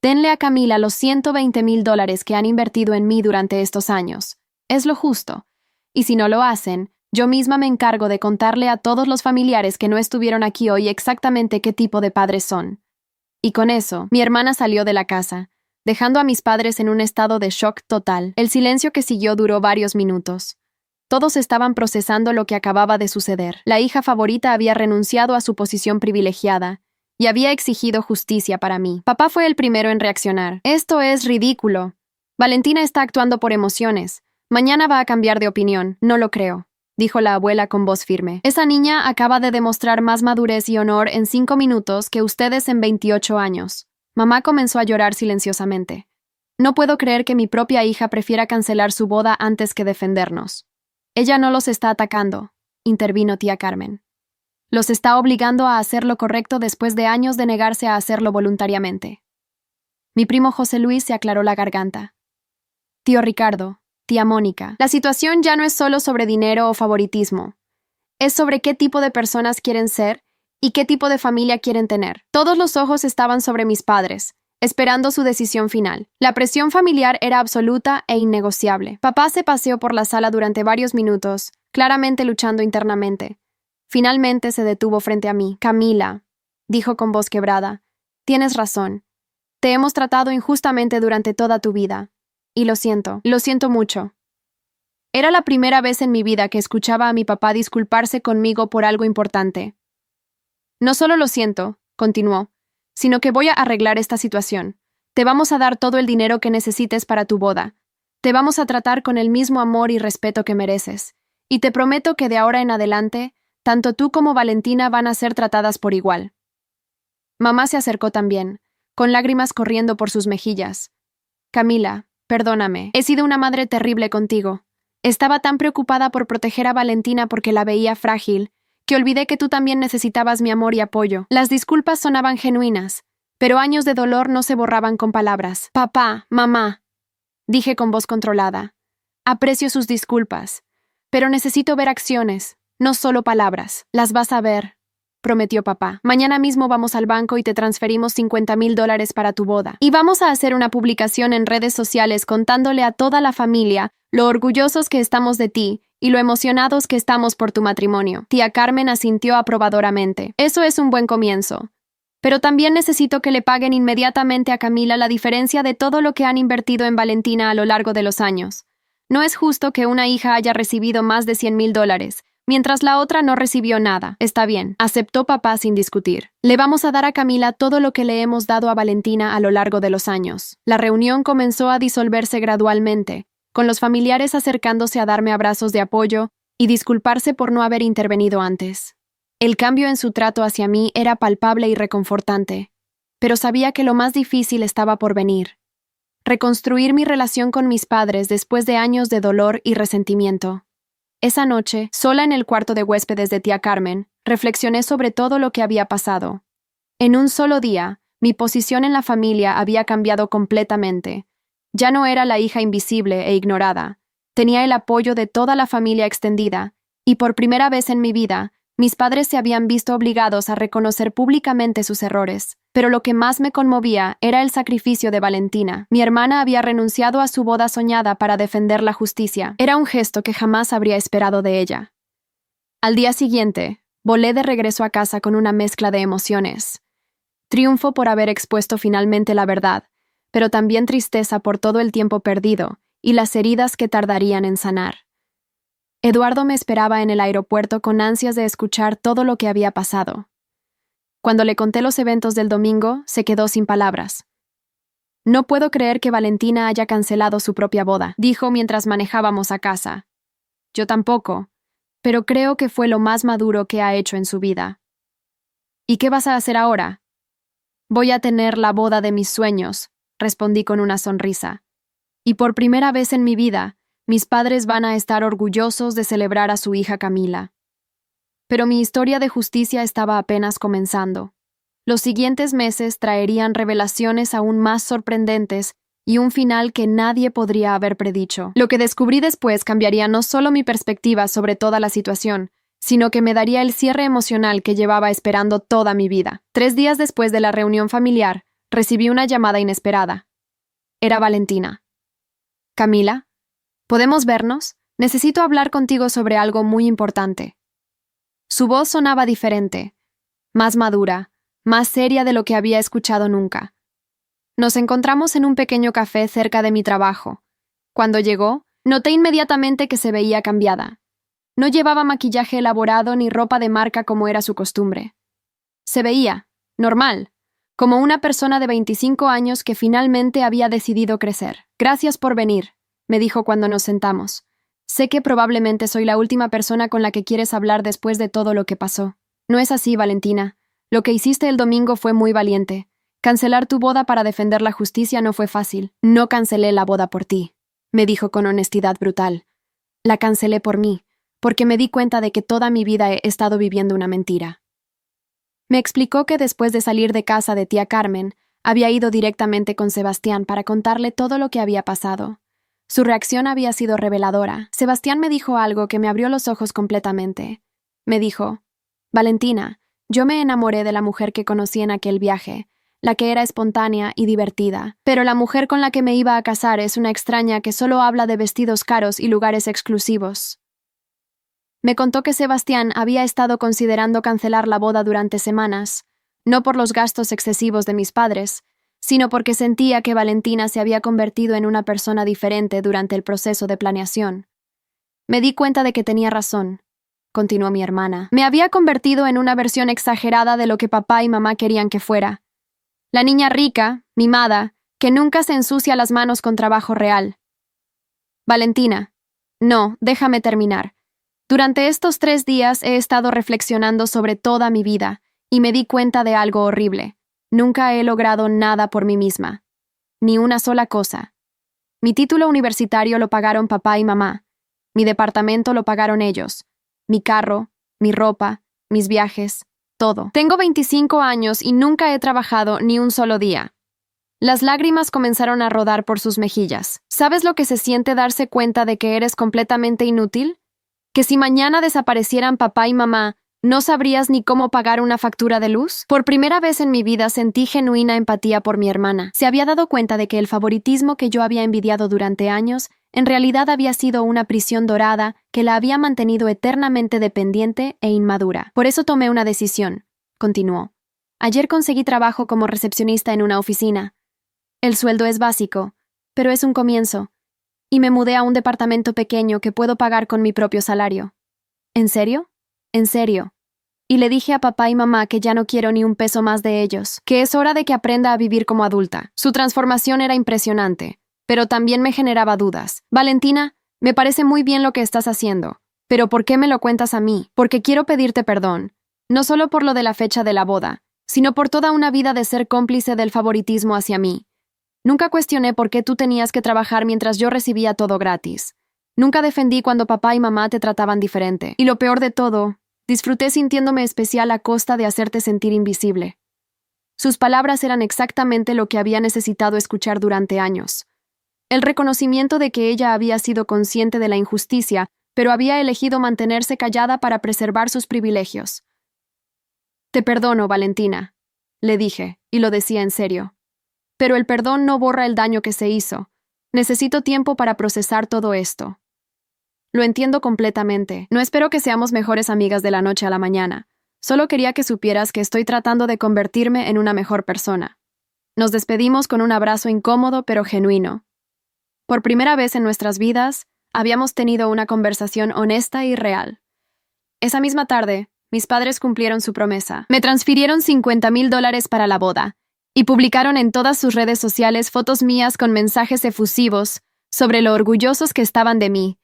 denle a Camila los $120,000 que han invertido en mí durante estos años. Es lo justo. Y si no lo hacen, yo misma me encargo de contarle a todos los familiares que no estuvieron aquí hoy exactamente qué tipo de padres son. Y con eso, mi hermana salió de la casa, dejando a mis padres en un estado de shock total. El silencio que siguió duró varios minutos. Todos estaban procesando lo que acababa de suceder. La hija favorita había renunciado a su posición privilegiada y había exigido justicia para mí. Papá fue el primero en reaccionar. Esto es ridículo. Valentina está actuando por emociones. Mañana va a cambiar de opinión. No lo creo, dijo la abuela con voz firme. Esa niña acaba de demostrar más madurez y honor en 5 minutos que ustedes en 28 años. Mamá comenzó a llorar silenciosamente. No puedo creer que mi propia hija prefiera cancelar su boda antes que defendernos. Ella no los está atacando, intervino tía Carmen. Los está obligando a hacer lo correcto después de años de negarse a hacerlo voluntariamente. Mi primo José Luis se aclaró la garganta. Tío Ricardo, tía Mónica, la situación ya no es solo sobre dinero o favoritismo. Es sobre qué tipo de personas quieren ser y qué tipo de familia quieren tener. Todos los ojos estaban sobre mis padres, esperando su decisión final. La presión familiar era absoluta e innegociable. Papá se paseó por la sala durante varios minutos, claramente luchando internamente. Finalmente se detuvo frente a mí. Camila, dijo con voz quebrada, tienes razón. Te hemos tratado injustamente durante toda tu vida. Y lo siento mucho. Era la primera vez en mi vida que escuchaba a mi papá disculparse conmigo por algo importante. No solo lo siento, continuó, sino que voy a arreglar esta situación. Te vamos a dar todo el dinero que necesites para tu boda. Te vamos a tratar con el mismo amor y respeto que mereces. Y te prometo que de ahora en adelante, tanto tú como Valentina van a ser tratadas por igual. Mamá se acercó también, con lágrimas corriendo por sus mejillas. Camila, perdóname, he sido una madre terrible contigo. Estaba tan preocupada por proteger a Valentina porque la veía frágil, que olvidé que tú también necesitabas mi amor y apoyo. Las disculpas sonaban genuinas, pero años de dolor no se borraban con palabras. Papá, mamá, dije con voz controlada. Aprecio sus disculpas, pero necesito ver acciones, no solo palabras. Las vas a ver, prometió papá. Mañana mismo vamos al banco y te transferimos $50,000 para tu boda. Y vamos a hacer una publicación en redes sociales contándole a toda la familia lo orgullosos que estamos de ti y lo emocionados que estamos por tu matrimonio. Tía Carmen asintió aprobadoramente. Eso es un buen comienzo. Pero también necesito que le paguen inmediatamente a Camila la diferencia de todo lo que han invertido en Valentina a lo largo de los años. No es justo que una hija haya recibido más de $100,000, mientras la otra no recibió nada. Está bien, aceptó papá sin discutir. Le vamos a dar a Camila todo lo que le hemos dado a Valentina a lo largo de los años. La reunión comenzó a disolverse gradualmente, con los familiares acercándose a darme abrazos de apoyo y disculparse por no haber intervenido antes. El cambio en su trato hacia mí era palpable y reconfortante, pero sabía que lo más difícil estaba por venir. Reconstruir mi relación con mis padres después de años de dolor y resentimiento. Esa noche, sola en el cuarto de huéspedes de tía Carmen, reflexioné sobre todo lo que había pasado. En un solo día, mi posición en la familia había cambiado completamente. Ya no era la hija invisible e ignorada. Tenía el apoyo de toda la familia extendida, y por primera vez en mi vida, mis padres se habían visto obligados a reconocer públicamente sus errores. Pero lo que más me conmovía era el sacrificio de Valentina. Mi hermana había renunciado a su boda soñada para defender la justicia. Era un gesto que jamás habría esperado de ella. Al día siguiente, volé de regreso a casa con una mezcla de emociones. Triunfo por haber expuesto finalmente la verdad, pero también tristeza por todo el tiempo perdido y las heridas que tardarían en sanar. Eduardo me esperaba en el aeropuerto con ansias de escuchar todo lo que había pasado. Cuando le conté los eventos del domingo, se quedó sin palabras. No puedo creer que Valentina haya cancelado su propia boda, dijo mientras manejábamos a casa. Yo tampoco, pero creo que fue lo más maduro que ha hecho en su vida. ¿Y qué vas a hacer ahora? Voy a tener la boda de mis sueños, respondí con una sonrisa. Y por primera vez en mi vida, mis padres van a estar orgullosos de celebrar a su hija Camila. Pero mi historia de justicia estaba apenas comenzando. Los siguientes meses traerían revelaciones aún más sorprendentes y un final que nadie podría haber predicho. Lo que descubrí después cambiaría no solo mi perspectiva sobre toda la situación, sino que me daría el cierre emocional que llevaba esperando toda mi vida. 3 días después de la reunión familiar, recibí una llamada inesperada. Era Valentina. Camila, ¿podemos vernos? Necesito hablar contigo sobre algo muy importante. Su voz sonaba diferente, más madura, más seria de lo que había escuchado nunca. Nos encontramos en un pequeño café cerca de mi trabajo. Cuando llegó, noté inmediatamente que se veía cambiada. No llevaba maquillaje elaborado ni ropa de marca como era su costumbre. Se veía, normal, como una persona de 25 años que finalmente había decidido crecer. Gracias por venir, me dijo cuando nos sentamos. Sé que probablemente soy la última persona con la que quieres hablar después de todo lo que pasó. No es así, Valentina. Lo que hiciste el domingo fue muy valiente. Cancelar tu boda para defender la justicia no fue fácil. No cancelé la boda por ti, me dijo con honestidad brutal. La cancelé por mí, porque me di cuenta de que toda mi vida he estado viviendo una mentira. Me explicó que después de salir de casa de tía Carmen, había ido directamente con Sebastián para contarle todo lo que había pasado. Su reacción había sido reveladora. Sebastián me dijo algo que me abrió los ojos completamente. Me dijo, Valentina, yo me enamoré de la mujer que conocí en aquel viaje, la que era espontánea y divertida, pero la mujer con la que me iba a casar es una extraña que solo habla de vestidos caros y lugares exclusivos. Me contó que Sebastián había estado considerando cancelar la boda durante semanas, no por los gastos excesivos de mis padres, sino porque sentía que Valentina se había convertido en una persona diferente durante el proceso de planeación. Me di cuenta de que tenía razón, continuó mi hermana. Me había convertido en una versión exagerada de lo que papá y mamá querían que fuera. La niña rica, mimada, que nunca se ensucia las manos con trabajo real. Valentina, no, déjame terminar. Durante estos 3 días he estado reflexionando sobre toda mi vida y me di cuenta de algo horrible. Nunca he logrado nada por mí misma. Ni una sola cosa. Mi título universitario lo pagaron papá y mamá. Mi departamento lo pagaron ellos. Mi carro, mi ropa, mis viajes, todo. Tengo 25 años y nunca he trabajado ni un solo día. Las lágrimas comenzaron a rodar por sus mejillas. ¿Sabes lo que se siente darse cuenta de que eres completamente inútil? ¿Que si mañana desaparecieran papá y mamá, no sabrías ni cómo pagar una factura de luz? Por primera vez en mi vida sentí genuina empatía por mi hermana. Se había dado cuenta de que el favoritismo que yo había envidiado durante años en realidad había sido una prisión dorada que la había mantenido eternamente dependiente e inmadura. Por eso tomé una decisión, continuó. Ayer conseguí trabajo como recepcionista en una oficina. El sueldo es básico, pero es un comienzo. Y me mudé a un departamento pequeño que puedo pagar con mi propio salario. ¿En serio? En serio. Y le dije a papá y mamá que ya no quiero ni un peso más de ellos, que es hora de que aprenda a vivir como adulta. Su transformación era impresionante, pero también me generaba dudas. Valentina, me parece muy bien lo que estás haciendo, pero ¿por qué me lo cuentas a mí? Porque quiero pedirte perdón, no solo por lo de la fecha de la boda, sino por toda una vida de ser cómplice del favoritismo hacia mí. Nunca cuestioné por qué tú tenías que trabajar mientras yo recibía todo gratis. Nunca defendí cuando papá y mamá te trataban diferente. Y lo peor de todo, disfruté sintiéndome especial a costa de hacerte sentir invisible. Sus palabras eran exactamente lo que había necesitado escuchar durante años. El reconocimiento de que ella había sido consciente de la injusticia, pero había elegido mantenerse callada para preservar sus privilegios. Te perdono, Valentina, le dije, y lo decía en serio. Pero el perdón no borra el daño que se hizo. Necesito tiempo para procesar todo esto. Lo entiendo completamente. No espero que seamos mejores amigas de la noche a la mañana. Solo quería que supieras que estoy tratando de convertirme en una mejor persona. Nos despedimos con un abrazo incómodo pero genuino. Por primera vez en nuestras vidas, habíamos tenido una conversación honesta y real. Esa misma tarde, mis padres cumplieron su promesa. Me transfirieron $50,000 para la boda y publicaron en todas sus redes sociales fotos mías con mensajes efusivos sobre lo orgullosos que estaban de mí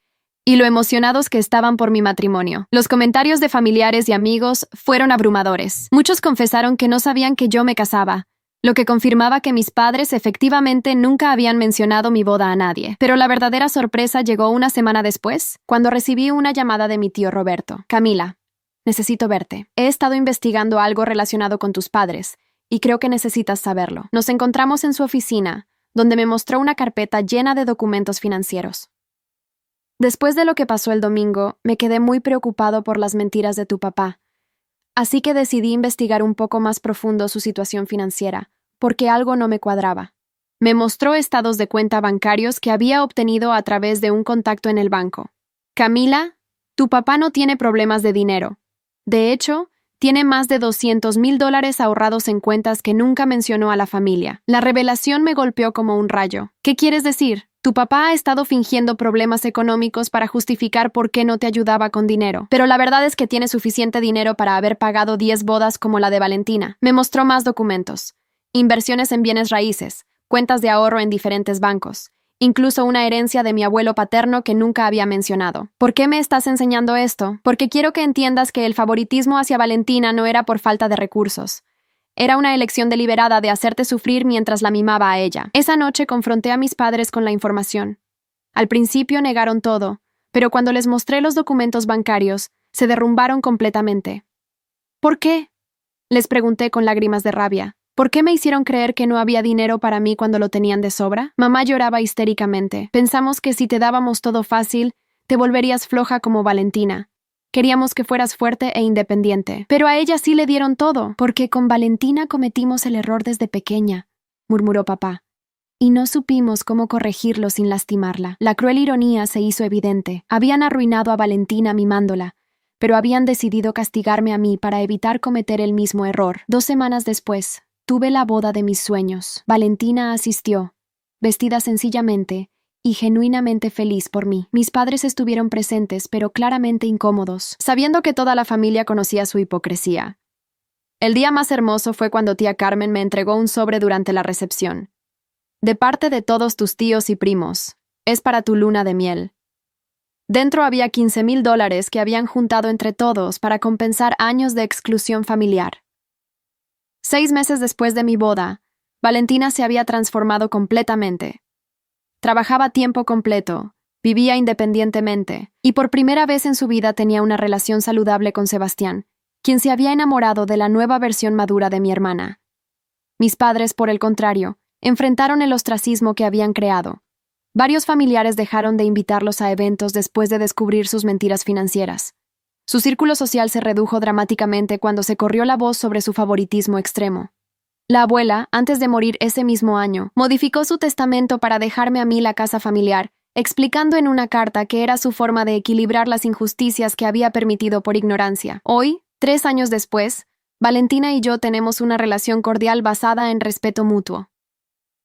y lo emocionados que estaban por mi matrimonio. Los comentarios de familiares y amigos fueron abrumadores. Muchos confesaron que no sabían que yo me casaba, lo que confirmaba que mis padres efectivamente nunca habían mencionado mi boda a nadie. Pero la verdadera sorpresa llegó una semana después, cuando recibí una llamada de mi tío Roberto. Camila, necesito verte. He estado investigando algo relacionado con tus padres, y creo que necesitas saberlo. Nos encontramos en su oficina, donde me mostró una carpeta llena de documentos financieros. Después de lo que pasó el domingo, me quedé muy preocupado por las mentiras de tu papá. Así que decidí investigar un poco más profundo su situación financiera, porque algo no me cuadraba. Me mostró estados de cuenta bancarios que había obtenido a través de un contacto en el banco. Camila, tu papá no tiene problemas de dinero. De hecho, tiene más de $200,000 ahorrados en cuentas que nunca mencionó a la familia. La revelación me golpeó como un rayo. ¿Qué quieres decir? Tu papá ha estado fingiendo problemas económicos para justificar por qué no te ayudaba con dinero. Pero la verdad es que tiene suficiente dinero para haber pagado 10 bodas como la de Valentina. Me mostró más documentos. Inversiones en bienes raíces, cuentas de ahorro en diferentes bancos. Incluso una herencia de mi abuelo paterno que nunca había mencionado. ¿Por qué me estás enseñando esto? Porque quiero que entiendas que el favoritismo hacia Valentina no era por falta de recursos. Era una elección deliberada de hacerte sufrir mientras la mimaba a ella. Esa noche confronté a mis padres con la información. Al principio negaron todo, pero cuando les mostré los documentos bancarios, se derrumbaron completamente. ¿Por qué? Les pregunté con lágrimas de rabia. ¿Por qué me hicieron creer que no había dinero para mí cuando lo tenían de sobra? Mamá lloraba histéricamente. Pensamos que si te dábamos todo fácil, te volverías floja como Valentina. Queríamos que fueras fuerte e independiente. Pero a ella sí le dieron todo, porque con Valentina cometimos el error desde pequeña, murmuró papá. Y no supimos cómo corregirlo sin lastimarla. La cruel ironía se hizo evidente. Habían arruinado a Valentina mimándola, pero habían decidido castigarme a mí para evitar cometer el mismo error. 2 semanas después, tuve la boda de mis sueños. Valentina asistió, vestida sencillamente, y genuinamente feliz por mí. Mis padres estuvieron presentes, pero claramente incómodos, sabiendo que toda la familia conocía su hipocresía. El día más hermoso fue cuando tía Carmen me entregó un sobre durante la recepción. De parte de todos tus tíos y primos, es para tu luna de miel. Dentro había $15,000 que habían juntado entre todos para compensar años de exclusión familiar. 6 meses después de mi boda, Valentina se había transformado completamente. Trabajaba a tiempo completo, vivía independientemente, y por primera vez en su vida tenía una relación saludable con Sebastián, quien se había enamorado de la nueva versión madura de mi hermana. Mis padres, por el contrario, enfrentaron el ostracismo que habían creado. Varios familiares dejaron de invitarlos a eventos después de descubrir sus mentiras financieras. Su círculo social se redujo dramáticamente cuando se corrió la voz sobre su favoritismo extremo. La abuela, antes de morir ese mismo año, modificó su testamento para dejarme a mí la casa familiar, explicando en una carta que era su forma de equilibrar las injusticias que había permitido por ignorancia. Hoy, 3 años después, Valentina y yo tenemos una relación cordial basada en respeto mutuo.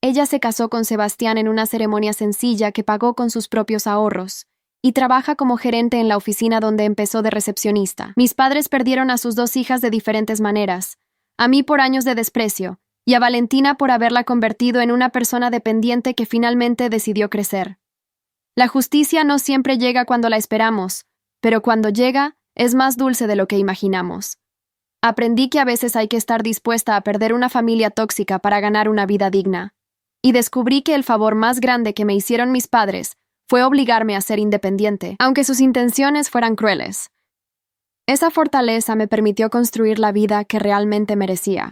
Ella se casó con Sebastián en una ceremonia sencilla que pagó con sus propios ahorros, y trabaja como gerente en la oficina donde empezó de recepcionista. Mis padres perdieron a sus 2 hijas de diferentes maneras, a mí por años de desprecio, y a Valentina por haberla convertido en una persona dependiente que finalmente decidió crecer. La justicia no siempre llega cuando la esperamos, pero cuando llega, es más dulce de lo que imaginamos. Aprendí que a veces hay que estar dispuesta a perder una familia tóxica para ganar una vida digna. Y descubrí que el favor más grande que me hicieron mis padres fue obligarme a ser independiente, aunque sus intenciones fueran crueles. Esa fortaleza me permitió construir la vida que realmente merecía.